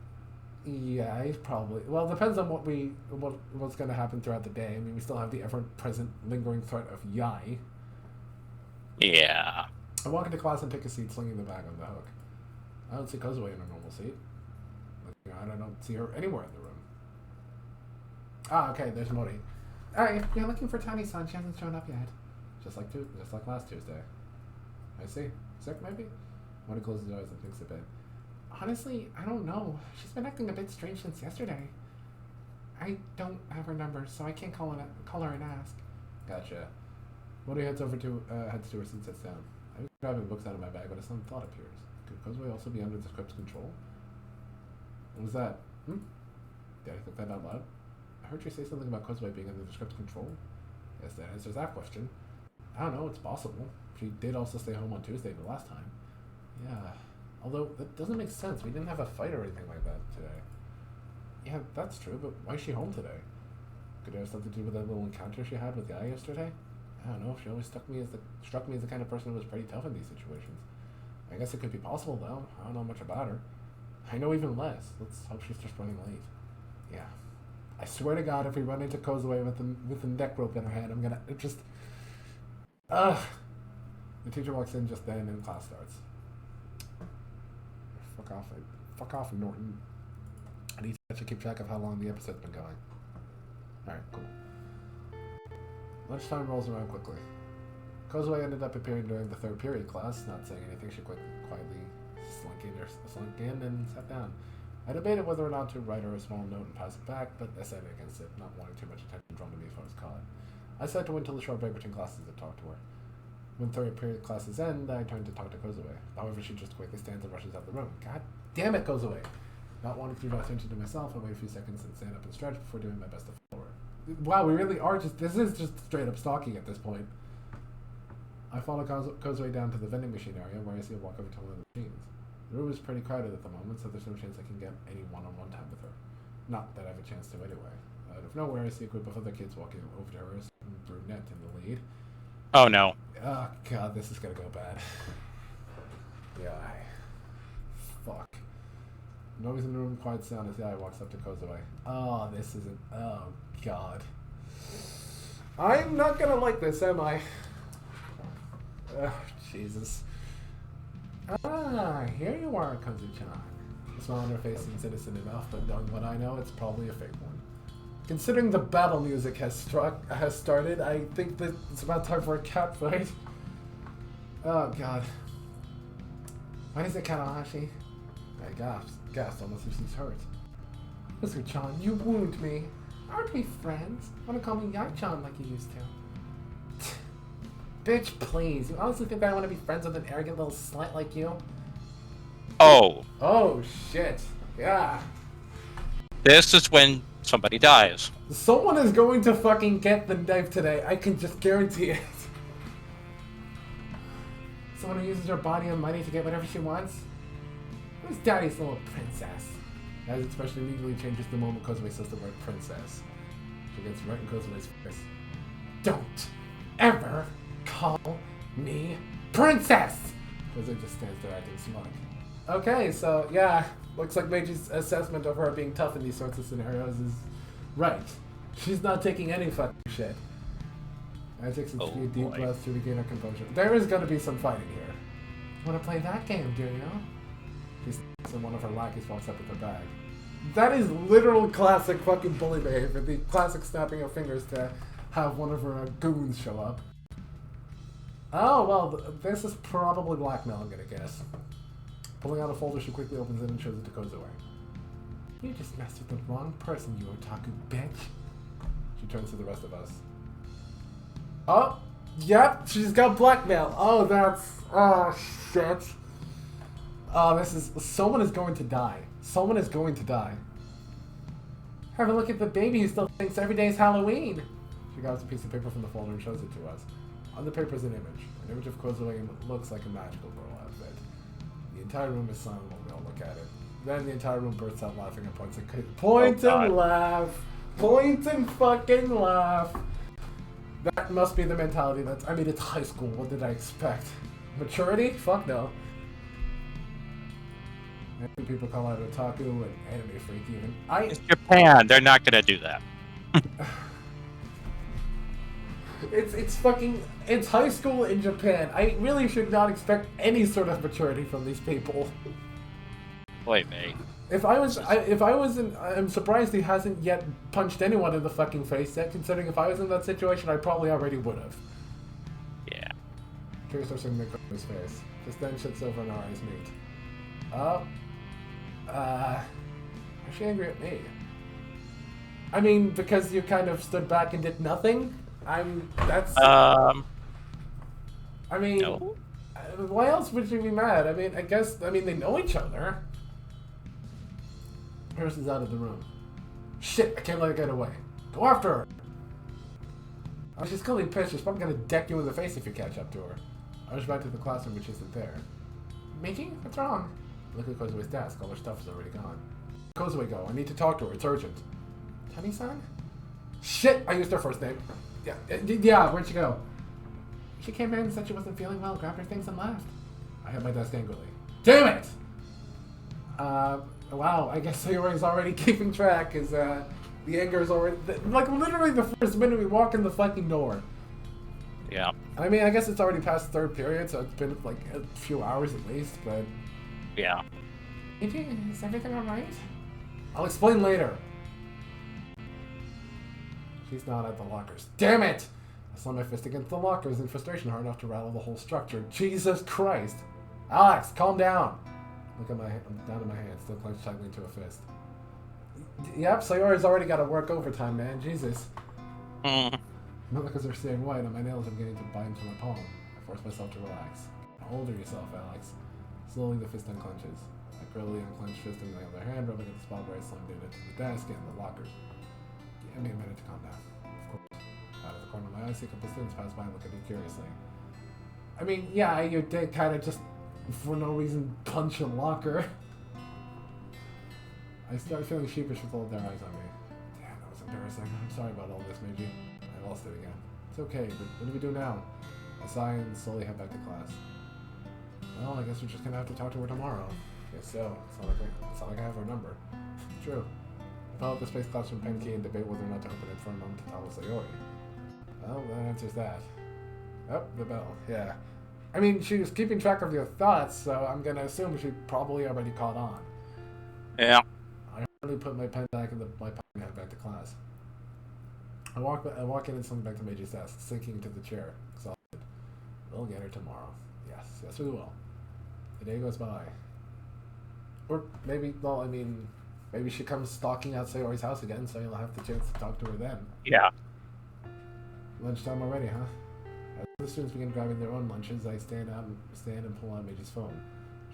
Yeah, he's probably... Well, it depends on what's going to happen throughout the day. I mean, we still have the ever-present lingering threat of Yai. Yeah. I walk into class and take a seat, slinging the bag on the hook. I don't see Kozue in a normal seat. I don't see her anywhere in the room. Ah, okay, there's Mori. Alright, you're looking for Tani-san. She hasn't shown up yet. Just like last Tuesday. I see. Sick, maybe? Mori closes her eyes and thinks a bit. Honestly, I don't know. She's been acting a bit strange since yesterday. I don't have her number, so I can't call her and ask. Gotcha. Mori heads to her seat and sits down. I was grabbing books out of my bag when a sudden thought appears. Could Kozue also be under the script's control? What was that? Did I think that out loud? I heard you say something about Kozue being under the script's control. Yes, that answers that question. I don't know, it's possible. She did also stay home on Tuesday the last time. Yeah. Although, that doesn't make sense. We didn't have a fight or anything like that today. Yeah, that's true, but why is she home today? Could it have something to do with that little encounter she had with Yai yesterday? I don't know. She always struck me as the kind of person who was pretty tough in these situations. I guess it could be possible, though. I don't know much about her. I know even less. Let's hope she's just running late. Yeah. I swear to God, if we run into Kozue with the neck rope in her hand, I'm gonna just... Ugh. The teacher walks in just then and class starts. Fuck off, Norton. I need to keep track of how long the episode's been going. Alright, cool. Lunchtime rolls around quickly. Kozue ended up appearing during the third period class, not saying anything. She quietly slunk in and sat down. I debated whether or not to write her a small note and pass it back, but I decided against it, not wanting too much attention drawn to me if I was caught. I decided to wait until the short break between classes to talk to her. When third period classes end, I turn to talk to Kozue. However, she just quickly stands and rushes out the room. God damn it, Kozue! Not wanting to draw attention to myself, I wait a few seconds and stand up and stretch before doing my best to follow her. Wow, we really are this is just straight up stalking at this point. I follow Kozue down to the vending machine area where I see her walk over to one of the machines. The room is pretty crowded at the moment, so there's no chance I can get any one-on-one time with her. Not that I have a chance to anyway. Out of nowhere, I see a group of other kids walking over to her, brunette in the lead. Oh no. Oh god, this is gonna go bad. Yeah. Fuck. Noise in the room, quiet sound as the eye walks up to Kozue. Oh, this isn't... Oh, god. I'm not gonna like this, am I? Oh, Jesus. Ah, here you are, Kozue-chan. The smile on her face seems innocent enough, but knowing what I know, it's probably a fake one. Considering the battle music has started, I think that it's about time for a cat fight. Oh, god. Why is it Kanahashi? I gasped almost if she's hurt. Kozue-chan, you wound me. Aren't we friends? Wanna call me Yai-chan like you used to? Bitch, please. You honestly think that I want to be friends with an arrogant little slut like you? Oh. Oh, shit. Yeah. This is when somebody dies. Someone is going to fucking get the knife today. I can just guarantee it. Someone who uses her body and money to get whatever she wants? Who's Daddy's little princess? That expression immediately changes the moment Kozue says the word princess. She gets right in Kozue's face. Don't ever call me princess! Kozue just stands there acting smug. Okay, so yeah, looks like Meiji's assessment of her being tough in these sorts of scenarios is right. She's not taking any fucking shit. I take some deep breaths to regain her composure. There is gonna be some fighting here. Wanna play that game, do you? She snaps and one of her lackeys walks up with her bag. That is literal classic fucking bully behavior. The classic snapping of fingers to have one of her goons show up. Oh, well, this is probably blackmail, I'm gonna guess. Pulling out a folder, she quickly opens it and shows it to Kozue. You just messed with the wrong person, you otaku bitch. She turns to the rest of us. Oh, yep, she's got blackmail. Oh, shit. Oh, someone is going to die. Someone is going to die. Have a look at the baby who still thinks every day is Halloween. She grabs a piece of paper from the folder and shows it to us. On the paper is an image of Kozue looks like a magical girl outfit. The entire room is silent while we all look at it. Then the entire room bursts out laughing and points and laugh. Point and fucking laugh. That must be the mentality it's high school. What did I expect? Maturity? Fuck no. Many people call out otaku and anime freak even. It's Japan. They're not gonna do that. It's high school in Japan. I really should not expect any sort of maturity from these people. Wait, mate. I'm surprised he hasn't yet punched anyone in the fucking face yet, considering if I was in that situation, I probably already would have. Yeah. Tears starts to make his face. Just then shits over and our eyes meet. Is she angry at me? I mean, because you kind of stood back and did nothing? I mean, no. Why else would you be mad? I guess they know each other. Harris is out of the room. Shit, I can't let her get away. Go after her! Oh, she's clearly pissed. She's probably gonna deck you in the face if you catch up to her. I rush back to the classroom, but she isn't there. Miki? What's wrong? Look at Kozue's desk. All her stuff is already gone. Kozue, go. I need to talk to her. It's urgent. Tani-san? Shit! I used her first name. Yeah, where'd she go? She came in and said she wasn't feeling well, grabbed her things and left. I hit my desk angrily. Damn it! Wow, I guess Sayori's already keeping track, because, the anger is already... literally the first minute we walk in the fucking door. Yeah. I mean, I guess it's already past third period, so it's been, a few hours at least, but... Yeah. Is everything alright? I'll explain later. She's not at the lockers. Damn it! I slammed my fist against the lockers in frustration hard enough to rattle the whole structure. Jesus Christ! Alex, calm down! Look at I'm down to my hand, still clenched tightly into a fist. Yep, Sayori's already got to work overtime, man. Jesus. Monika's are staying white and my nails are beginning to bite into my palm. I force myself to relax. Hold yourself, Alex. Slowly the fist unclenches. I curly unclenched fist in my other hand, rubbing at the spot where I slammed it into the desk and the lockers. Give me a minute to calm down. Of course. Out of the corner of my eye, I see a couple students pass by and look at me curiously. I mean, yeah, you did kind of just, for no reason, punch a locker. I started feeling sheepish with all their eyes on me. Damn, that was embarrassing. I'm sorry about all this, Meiji. I lost it again. It's okay, but what do we do now? I sigh and slowly head back to class. Well, I guess we're just gonna have to talk to her tomorrow. Guess so. It's not like I have her number. True. I follow up the space classroom pen key and debate whether or not to open it for a moment to tell Sayori. Well, that answers that. Oh, the bell. Yeah. I mean, she was keeping track of your thoughts, so I'm gonna assume she probably already caught on. Yeah. I hurriedly put my pen back in my pocket and head back to class. I walk in and swing back to Meiji's desk, sinking into the chair, exhausted. We'll get her tomorrow. Yes, we will. The day goes by. Or maybe, well, I mean, maybe she comes stalking out Sayori's house again, so you'll have the chance to talk to her then. Yeah. Lunchtime already, huh? As the students begin grabbing their own lunches, I stand and pull out Meiji's phone.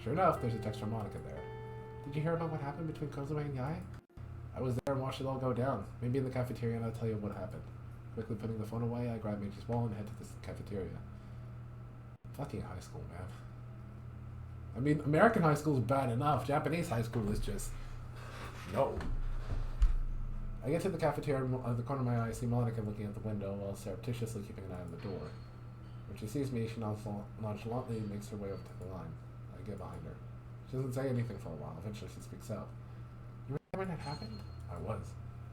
Sure enough, there's a text from Monika there. Did you hear about what happened between Kozue and Yai? I was there and watched it all go down. Maybe in the cafeteria and I'll tell you what happened. Quickly putting the phone away, I grab Meiji's ball and head to the cafeteria. Fucking high school, man. I mean, American high school is bad enough. Japanese high school is just... no. I get to the cafeteria and out of the corner of my eye, I see Monika looking at the window while surreptitiously keeping an eye on the door. When she sees me, she nonchalantly makes her way over to the line. I get behind her. She doesn't say anything for a while. Eventually she speaks up. You were there when that happened? I was.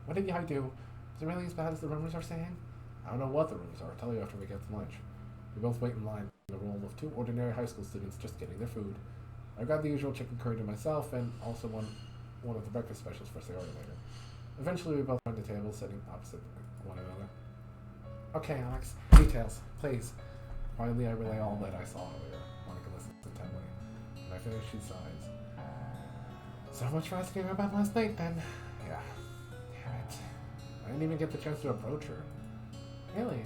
What did Yai do? Is it really as bad as the rumors are saying? I don't know what the rumors are. I'll tell you after we get to lunch. We both wait in line, the role of two ordinary high school students just getting their food. I grab the usual chicken curry to myself and also one of the breakfast specials for Sayo later. Eventually we both find the table sitting opposite one another. Okay, Alex, details, please. Finally I relay all that I saw earlier. Monika listens intently. When I finish, she sighs. So much for asking her about last night, then. Yeah. Damn it. I didn't even get the chance to approach her. Really?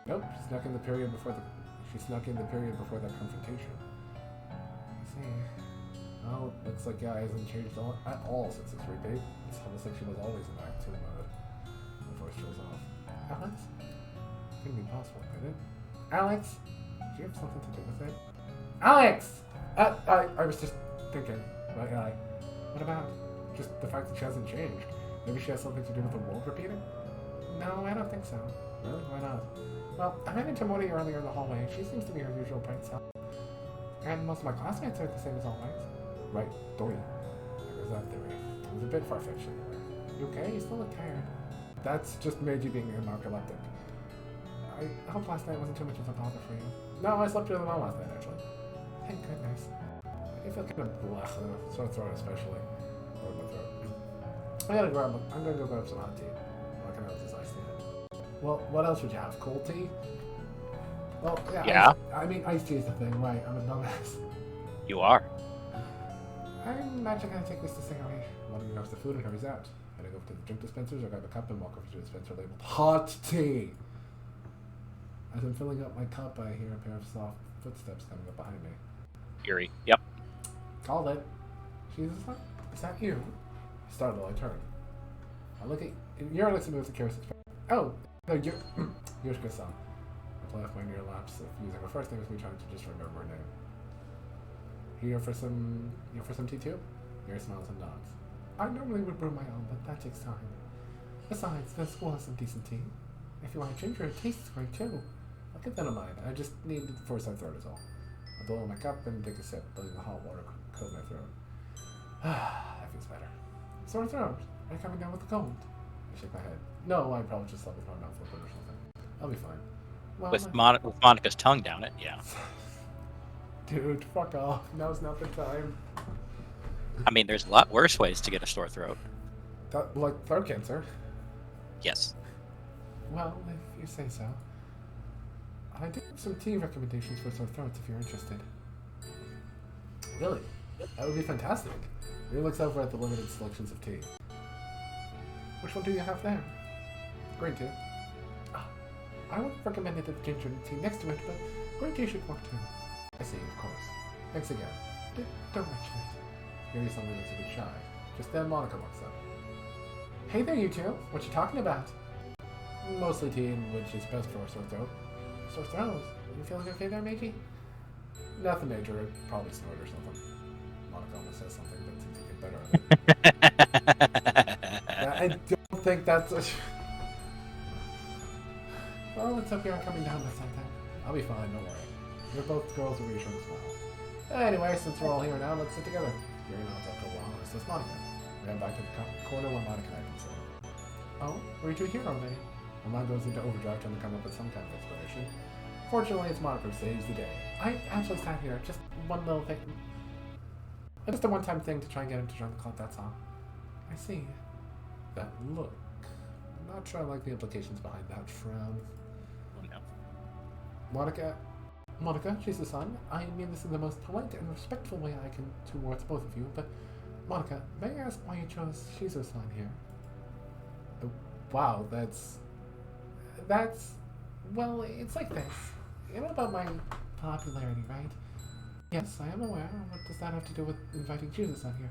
Nope, she snuck in the period before that confrontation. I see. Well, looks like Yai hasn't changed at all since this rebate. It's almost like she was always in Act 2 mode. The voice drills off. Alex? Couldn't be possible, could it? Alex? Do you have something to do with it? Alex! I was just thinking about Yai. What about? Just the fact that she hasn't changed. Maybe she has something to do with the world repeating? No, I don't think so. Really? Why not? Well, I ran into Mori earlier in the hallway. She seems to be her usual bright self. And most of my classmates are the same as always. Right, Doki. There's that theory. It was a bit far-fetched anyway. You okay? You still look tired. That's just Meiji being narcoleptic. I hope last night wasn't too much of a bother for you. No, I slept really well last night, actually. Thank goodness. I feel kind of blech, sore throat especially. Or my throat. I'm gonna go grab some hot tea. What can I else is iced tea? Well, what else would you have? Cold tea? Well, yeah. I mean, iced tea is the thing, right? I'm a dumbass. You are. I'm actually gonna take this to Sayo. Monika grabs the food and hurries out. I go to the drink dispensers, I grab a cup and walk over to the dispenser labeled hot tea. As I'm filling up my cup, I hear a pair of soft footsteps coming up behind me. Yuri. Yep. Called it. She's just like, is that you? Startled, I turn. I look at Yuri looks at me with a curious expression. Oh, no, Yoshika-san. I play off my near lapse of using her first name as me trying to just remember her name. Here for some tea too? Yuri smiles and nods. I normally would brew my own, but that takes time. Besides, the school has some decent tea. If you want to ginger, it tastes great too. I'll keep that in mind. I just need it for a sore throat is all. I blow in my cup and take a sip, letting the hot water coat my throat. That feels better. Sore throat? Are you coming down with the cold? I shake my head. No, I probably just slept with my mouth open or something. I'll be fine. Well, With Monika's tongue down it, yeah. Dude, fuck off. Now's not the time. I mean, there's a lot worse ways to get a sore throat. Like throat cancer? Yes. Well, if you say so. I do have some tea recommendations for sore throats if you're interested. Really? That would be fantastic. He looks over at the limited selections of tea. Which one do you have there? Green tea. I would have recommended the ginger tea next to it, but green tea should work too. I see, of course. Thanks again. Don't mention it. Yuri suddenly looks a bit shy. Just then Monika walks up. Hey there, you two. What you talking about? Mostly tea, which is best for a sore throat. Sore throat? You feeling okay there, Meiji? Nothing major. I'd probably snort or something. Monika almost says something, but seems to get better. I don't think that's a... Well, let's hope you aren't coming down with something. I'll be fine, don't worry. You're both girls with reassuring smile. Anyway, since we're all here now, let's sit together. Yuri nods after a while, and says Monika. We head back to the corner where Monika and I can sit. Oh, where are you two here already? My mind goes into overdrive trying to come up with some kind of explanation. Fortunately, it's Monika who saves the day. I actually sat here, just one little thing. Just a one-time thing to try and get him to join the club, that's all. I see. That look. I'm not sure I like the implications behind that frown. Oh, no. Monika, she's the son. I mean this in the most polite and respectful way I can towards both of you, but Monika, may I ask why you chose Shizo-san here? Wow, that's... Well, it's like this. You know about my popularity, right? Yes, I am aware. What does that have to do with inviting Jesus on here?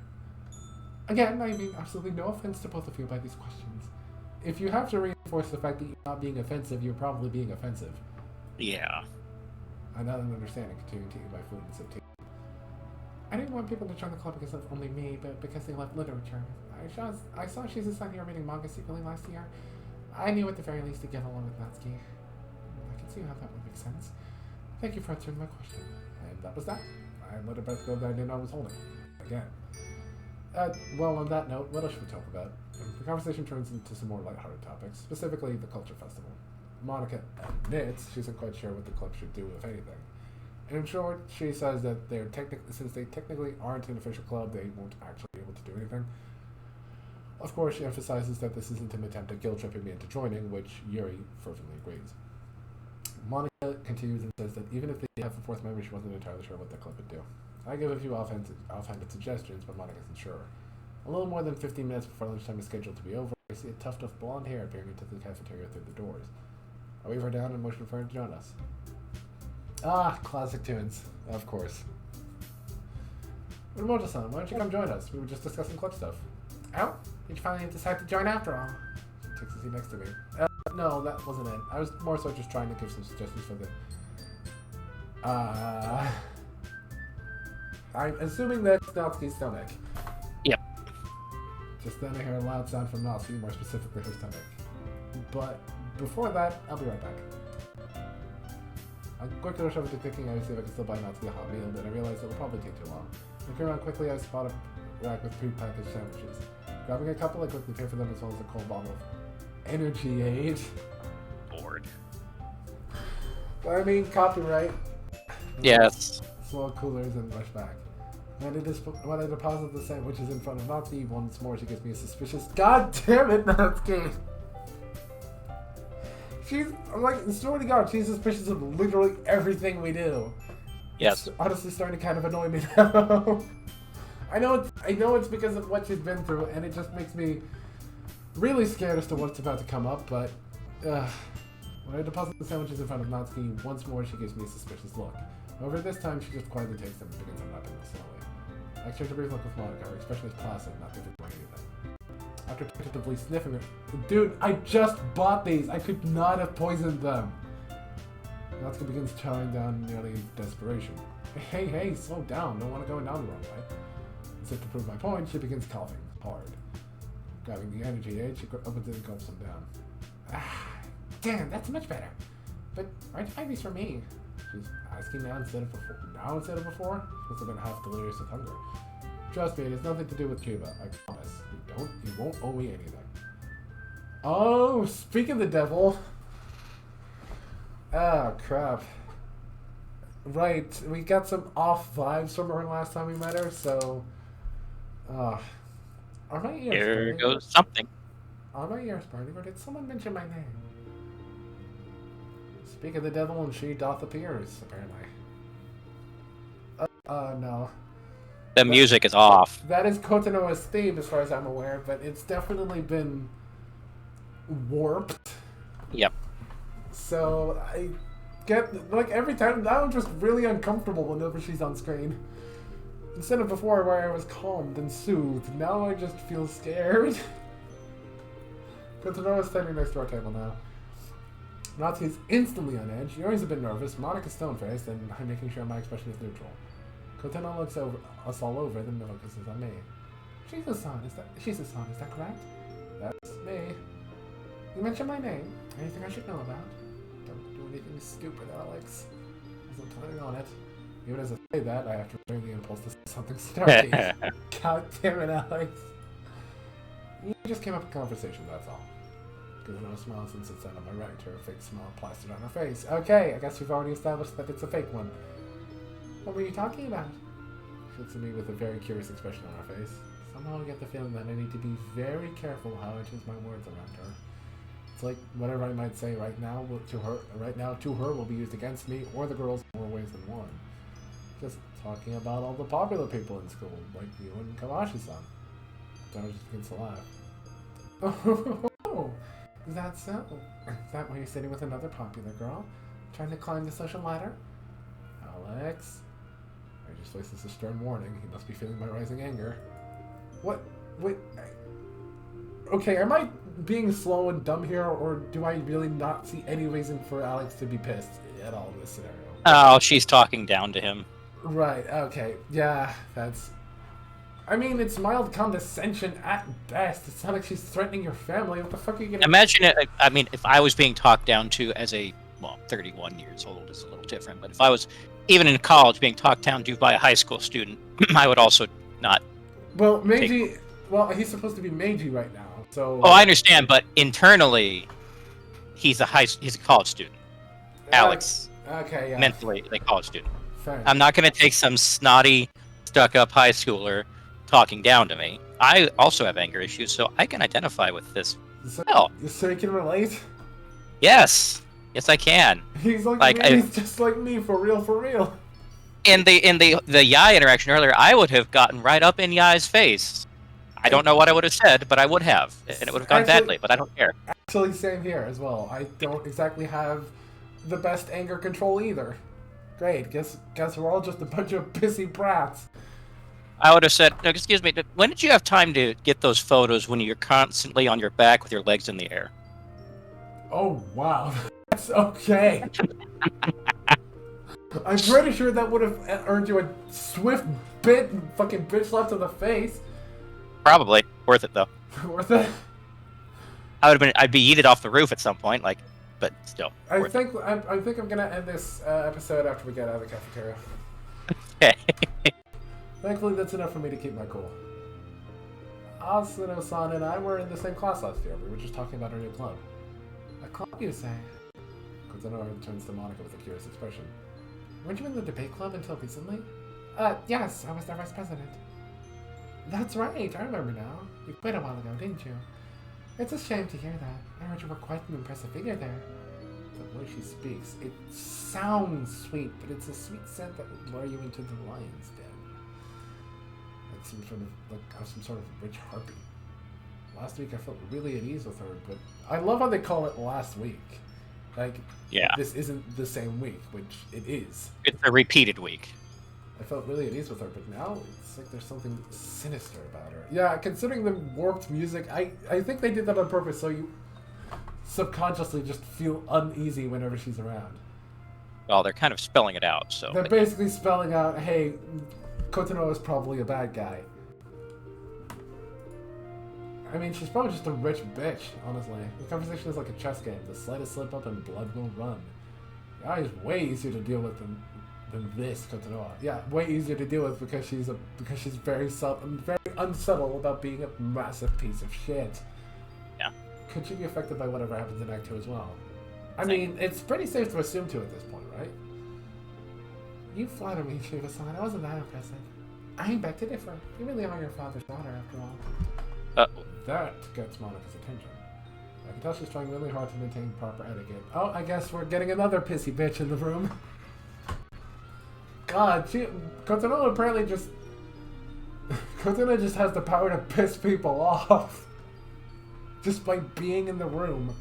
Again, I mean absolutely no offense to both of you by these questions. If you have to reinforce the fact that you're not being offensive, you're probably being offensive. Yeah. I'm not an understanding, continuing to eat my food and sip tea. I didn't want people to join the club because of only me, but because they love literature. I saw she's on here reading manga secretly last year. I knew at the very least to get along with Natsuki. I can see how that would make sense. Thank you for answering my question. And that was that. I let it back go that I didn't know I was holding. Again. Well, on that note, what else should we talk about? The conversation turns into some more lighthearted topics, specifically the culture festival. Monika admits she isn't quite sure what the club should do, if anything. In short, she says that since they technically aren't an official club, they won't actually be able to do anything. Of course, she emphasizes that this isn't an attempt at guilt-tripping me into joining, which Yuri fervently agrees. Monika continues and says that even if they have a fourth member, she wasn't entirely sure what the club would do. I give a few offhanded suggestions, but Monika isn't sure. A little more than 15 minutes before lunchtime is scheduled to be over, I see a tuft of blonde hair appearing into the cafeteria through the doors. I wave her down and motion for her to join us. Ah, classic tunes, of course. Remoto-san, why don't you come join us? We were just discussing club stuff. Oh, did you finally decide to join after all? She takes a seat next to me. No, that wasn't it. I was more so just trying to give some suggestions for the... I'm assuming that's Natsuki's stomach. Yep. Just then I hear a loud sound from Natsuki, more specifically her stomach. But before that, I'll be right back. I quickly rush over to cooking and see if I can still buy Natsuki a hot meal, but I realize it will probably take too long. Looking around quickly, I spot a rack with pre-packaged sandwiches. Grabbing a couple, I quickly pay for them as well as a cold bottle of Energy Aid. Bored. I mean, copyright. Yes. Small coolers and rush back. When I deposit the sandwiches in front of Natsuki once more, she gives me a suspicious... God damn it, Natsuki! I'm like, swear to God, she's suspicious of literally everything we do. Yes. It's honestly starting to kind of annoy me now. I know it's because of what she's been through, and it just makes me really scared as to what's about to come up, but... when I deposit the sandwiches in front of Natsuki, once more she gives me a suspicious look. However, this time she just quietly takes them and begins unwrapping them slowly. I exchange a brief look with Monika, her expression is placid, not giving away anything. After tentatively sniffing it, dude, I just bought these! I could not have poisoned them! Natsuki begins chowing down nearly in desperation. Hey, slow down, don't want to go down the wrong way. As if to prove my point, she begins coughing hard. Grabbing the energy aid, she opens it and gulps them down. Damn, that's much better. But why'd you buy these for me? She's asking now instead of before. Now instead of before? She must have been half delirious with hunger. Trust me, it has nothing to do with Cuba. I promise. You won't owe me anything. Oh, speak of the devil. Ah, crap. Right, we got some off vibes from her last time we met her, so... are my ears Here burning? goes something. Are my ears burning, or did someone mention my name? Speak of the devil and she doth appears, apparently. No. The music is off. That is Kotonoha's theme, as far as I'm aware, but it's definitely been warped. Yep. So, I get, like, every time, now I'm just really uncomfortable whenever she's on screen. Instead of before, where I was calmed and soothed, now I just feel scared. Kotonoha's standing next to our table now. Natsuki's instantly on edge. Yuri's a bit nervous. Monika's stone-faced, and I'm making sure my expression is neutral. Kotonoha looks us all over, then focuses on me. Shizu-san, is that correct? That's me. You mentioned my name. Anything I should know about? Don't do anything stupid, Alex. I'm planning on it. Even as I say that, I have to return the impulse to say something snarky. God damn it, Alex. You just came up with conversation, that's all. Kotonoha smiles and sits down on my right, her fake smile plastered on her face. Okay, I guess we've already established that it's a fake one. What were you talking about? She looks at me with a very curious expression on her face. Somehow I get the feeling that I need to be very careful how I choose my words around her. It's like whatever I might say right now to her will be used against me or the girls in more ways than one. Just talking about all the popular people in school, like you and Kawashi-san. Then I just begins to laugh. Oh, is that so? Is that why you're sitting with another popular girl? Trying to climb the social ladder? Alex? Rage's voice is a stern warning. He must be feeling my rising anger. What? Wait. Okay, am I being slow and dumb here, or do I really not see any reason for Alex to be pissed at all in this scenario? Oh, she's talking down to him. Right, okay. Yeah, that's... I mean, it's mild condescension at best. It's not like she's threatening your family. What the fuck are you gonna... Imagine it. I mean, if I was being talked down to as a, well, 31 years old is a little different, but if I was even in college being talked down to by a high school student, I would also not... Well, Meiji... Well, he's supposed to be Meiji right now, so... Oh, I understand, but internally, he's a college student. Alex. Okay, yeah. Mentally, a college student. Fair I'm not going to take some snotty, stuck-up high schooler talking down to me. I also have anger issues, so I can identify with this. So you can relate? Yes, I can. He's like me. He's just like me, for real. In the Yai interaction earlier, I would have gotten right up in Yai's face. I don't know what I would have said, but I would have, and it would have gone badly. But I don't care. Actually, same here as well. I don't exactly have the best anger control either. Great. Guess we're all just a bunch of pissy brats. I would have said, no, excuse me, when did you have time to get those photos when you're constantly on your back with your legs in the air? Oh, wow. That's okay. I'm pretty sure that would have earned you a swift fucking bitch slap to the face. Probably. Worth it, though. Worth it? I'd be yeeted off the roof at some point, but still. I think I'm gonna end this episode after we get out of the cafeteria. Okay. Thankfully, that's enough for me to keep my cool. Asuno-san and I were in the same class last year. We were just talking about our new club. A club, you say? Kotonoha turns to Monika with a curious expression. Weren't you in the debate club until recently? Yes, I was their vice president. That's right, I remember now. You quit a while ago, didn't you? It's a shame to hear that. I heard you were quite an impressive figure there. The way she speaks, it sounds sweet, but it's a sweet scent that would lure you into the lion's den. Some sort of rich harpy. Last week I felt really at ease with her, but I love how they call it last week. Yeah. This isn't the same week, which it is. It's a repeated week. I felt really at ease with her, but now it's like there's something sinister about her. Yeah, considering the warped music, I think they did that on purpose so you subconsciously just feel uneasy whenever she's around. Well, they're kind of spelling it out, so... They're basically spelling out, hey, Kotonoha is probably a bad guy. I mean, she's probably just a rich bitch, honestly. The conversation is like a chess game. The slightest slip up and blood will run. Yeah, is way easier to deal with than this Kotonoha. Yeah, way easier to deal with because she's very very unsubtle about being a massive piece of shit. Yeah. Could she be affected by whatever happens in Act 2 as well? I mean, it's pretty safe to assume to at this point, right? You flatter me, Shiva-san. I wasn't that impressive. I beg to differ. You really are your father's daughter, after all. That gets Monika's attention. I can tell she's trying really hard to maintain proper etiquette. Oh, I guess we're getting another pissy bitch in the room. God, Kotonoha apparently just... Kotonoha just has the power to piss people off. Just by being in the room.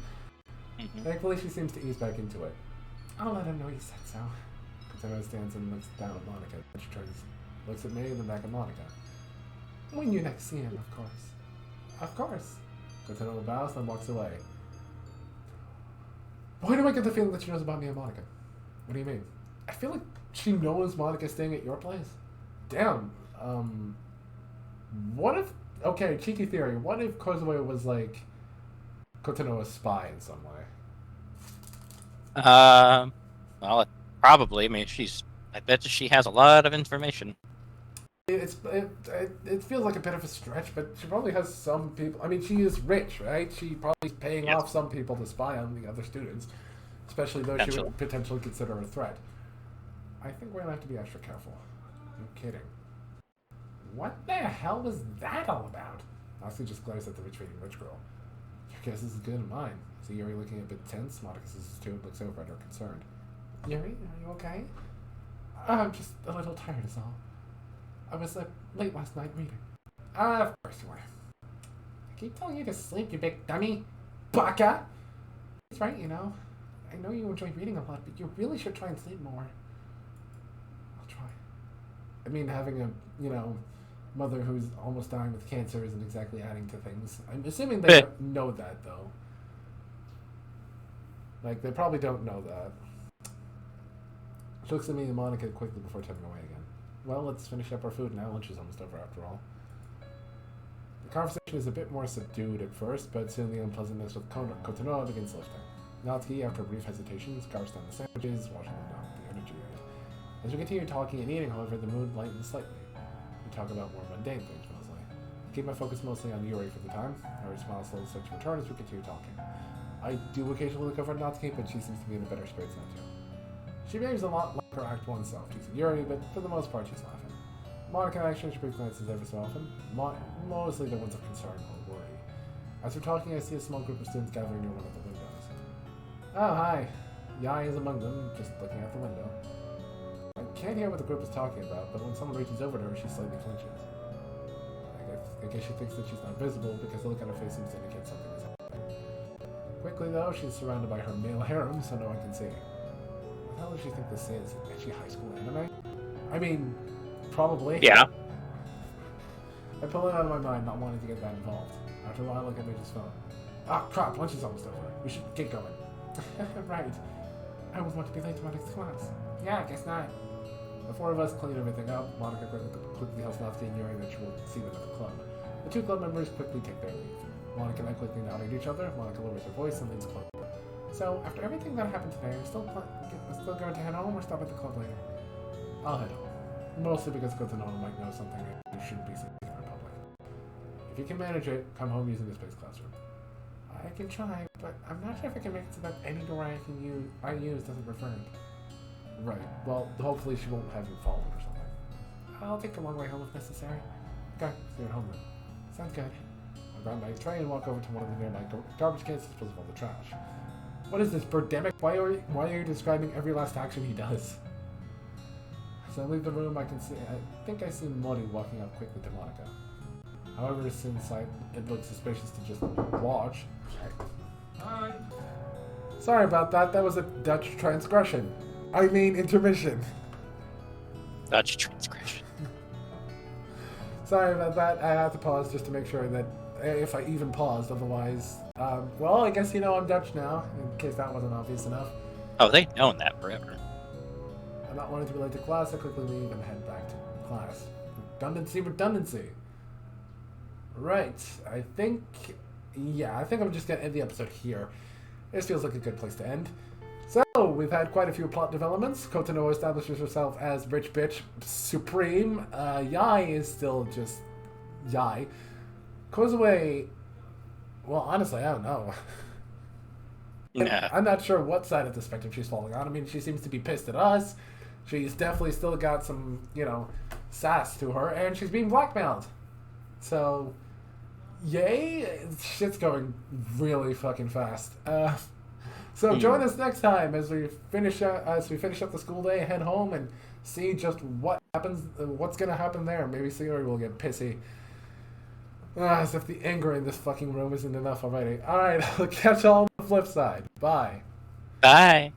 Thankfully, she seems to ease back into it. I'll let him know you said so. Kotonoha stands and looks down at Monika. She turns, looks at me and then back at Monika. When you next see him, of course. Of course. Kotonoha bows and walks away. Why do I get the feeling that she knows about me and Monika? What do you mean? I feel like she knows Monika's staying at your place. Damn. What if... Okay, cheeky theory. What if Kozue was like Kotonoha's spy in some way? Well, probably. I mean, I bet you she has a lot of information. It feels like a bit of a stretch, but she probably has some people... I mean, she is rich, right? She probably is paying off some people to spy on the other students, especially those she would potentially consider a threat. I think we're going to have to be extra careful. No kidding. What the hell was that all about? Natsuki just glares at the retreating rich girl. Your guess is as good as mine. See Yuri looking a bit tense. Monika says too and looks over at her concerned. Yuri, are you okay? I'm just a little tired is all. I was late last night reading. Of course you were. I keep telling you to sleep, you big dummy. Baka! It's right, you know. I know you enjoy reading a lot, but you really should try and sleep more. I'll try. I mean, having a, mother who's almost dying with cancer isn't exactly adding to things. I'm assuming they don't know that, though. Like, they probably don't know that. She looks at me and Monika quickly before turning away again. Well, let's finish up our food now. Lunch is almost over after all. The conversation is a bit more subdued at first, but soon the unpleasantness with Kotonoha begins lifting. Natsuki, after a brief hesitation, scarfs down the sandwiches, washing them down with the energy aid. As we continue talking and eating, however, the mood lightens slightly. We talk about more mundane things, mostly. I keep my focus mostly on Yuri for the time. Yuri smiles slowly starts to return as we continue talking. I do occasionally look over at Natsuki, but she seems to be in a better spirits now too. She behaves a lot like her Act 1 self, teasing Yuri, but for the most part she's laughing. Monika and I exchange brief glances every so often, mostly the ones of concern or worry. As we're talking, I see a small group of students gathering near one of the windows. Oh, hi. Yai is among them, just looking out the window. I can't hear what the group is talking about, but when someone reaches over to her, she slightly flinches. I guess she thinks that she's not visible because the look on her face seems to indicate something is happening. Quickly, though, she's surrounded by her male harem, so no one can see. What the hell does she think this is? Is she high school anime? I mean, probably. Yeah. I pull it out of my mind, not wanting to get that involved. After a while, I look at Mitch's phone. Ah, crap, lunch is almost over. We should get going. Right. I almost want to be late to my next class. Yeah, I guess not. The four of us clean everything up. Monika quickly helps Natsuki and Yuri that she will see them at the club. The two club members quickly take their leave. Monika and I quickly nod at each other. Monika lowers her voice and leans closer. So, after everything that happened today, are still going to head home or stop at the club later? I'll head home. Mostly because Kotonoha might know something you shouldn't be saying in public. If you can manage it, come home using the space classroom. I can try, but I'm not sure if I can make it so that any door I use doesn't refer it. Right. Well, hopefully she won't have you followed or something. I'll take a long way home if necessary. Okay, see you at home then. Sounds good. I grab my tray and walk over to one of the nearby garbage cans to dispose of all the trash. What is this, birdemic? Why are you describing every last action he does? As I leave the room, I think I see Mori walking up quickly to Monika. However, since it looks suspicious to just watch. Hi. Sorry about that. That was a Dutch transgression. I mean, intermission. Dutch transgression. Sorry about that. I have to pause just to make sure that if I even paused, otherwise, well, I guess I'm Dutch now, in case that wasn't obvious enough. Oh, they've known that forever. I'm not wanting to be late to class. I quickly leave and head back to class. Redundancy. Right. I think I'm just going to end the episode here. This feels like a good place to end. So, we've had quite a few plot developments. Kotonoha establishes herself as Rich Bitch Supreme. Yai is still just Yai. Kozue, well, honestly, I don't know. Yeah. I'm not sure what side of the spectrum she's falling on. I mean, she seems to be pissed at us. She's definitely still got some, sass to her, and she's being blackmailed. So, yay, shit's going really fucking fast. So join us next time as we finish up the school day, head home, and see just what happens, what's gonna happen there. Maybe Sayori will get pissy. As if the anger in this fucking room isn't enough already. Alright, I'll catch y'all on the flip side. Bye. Bye.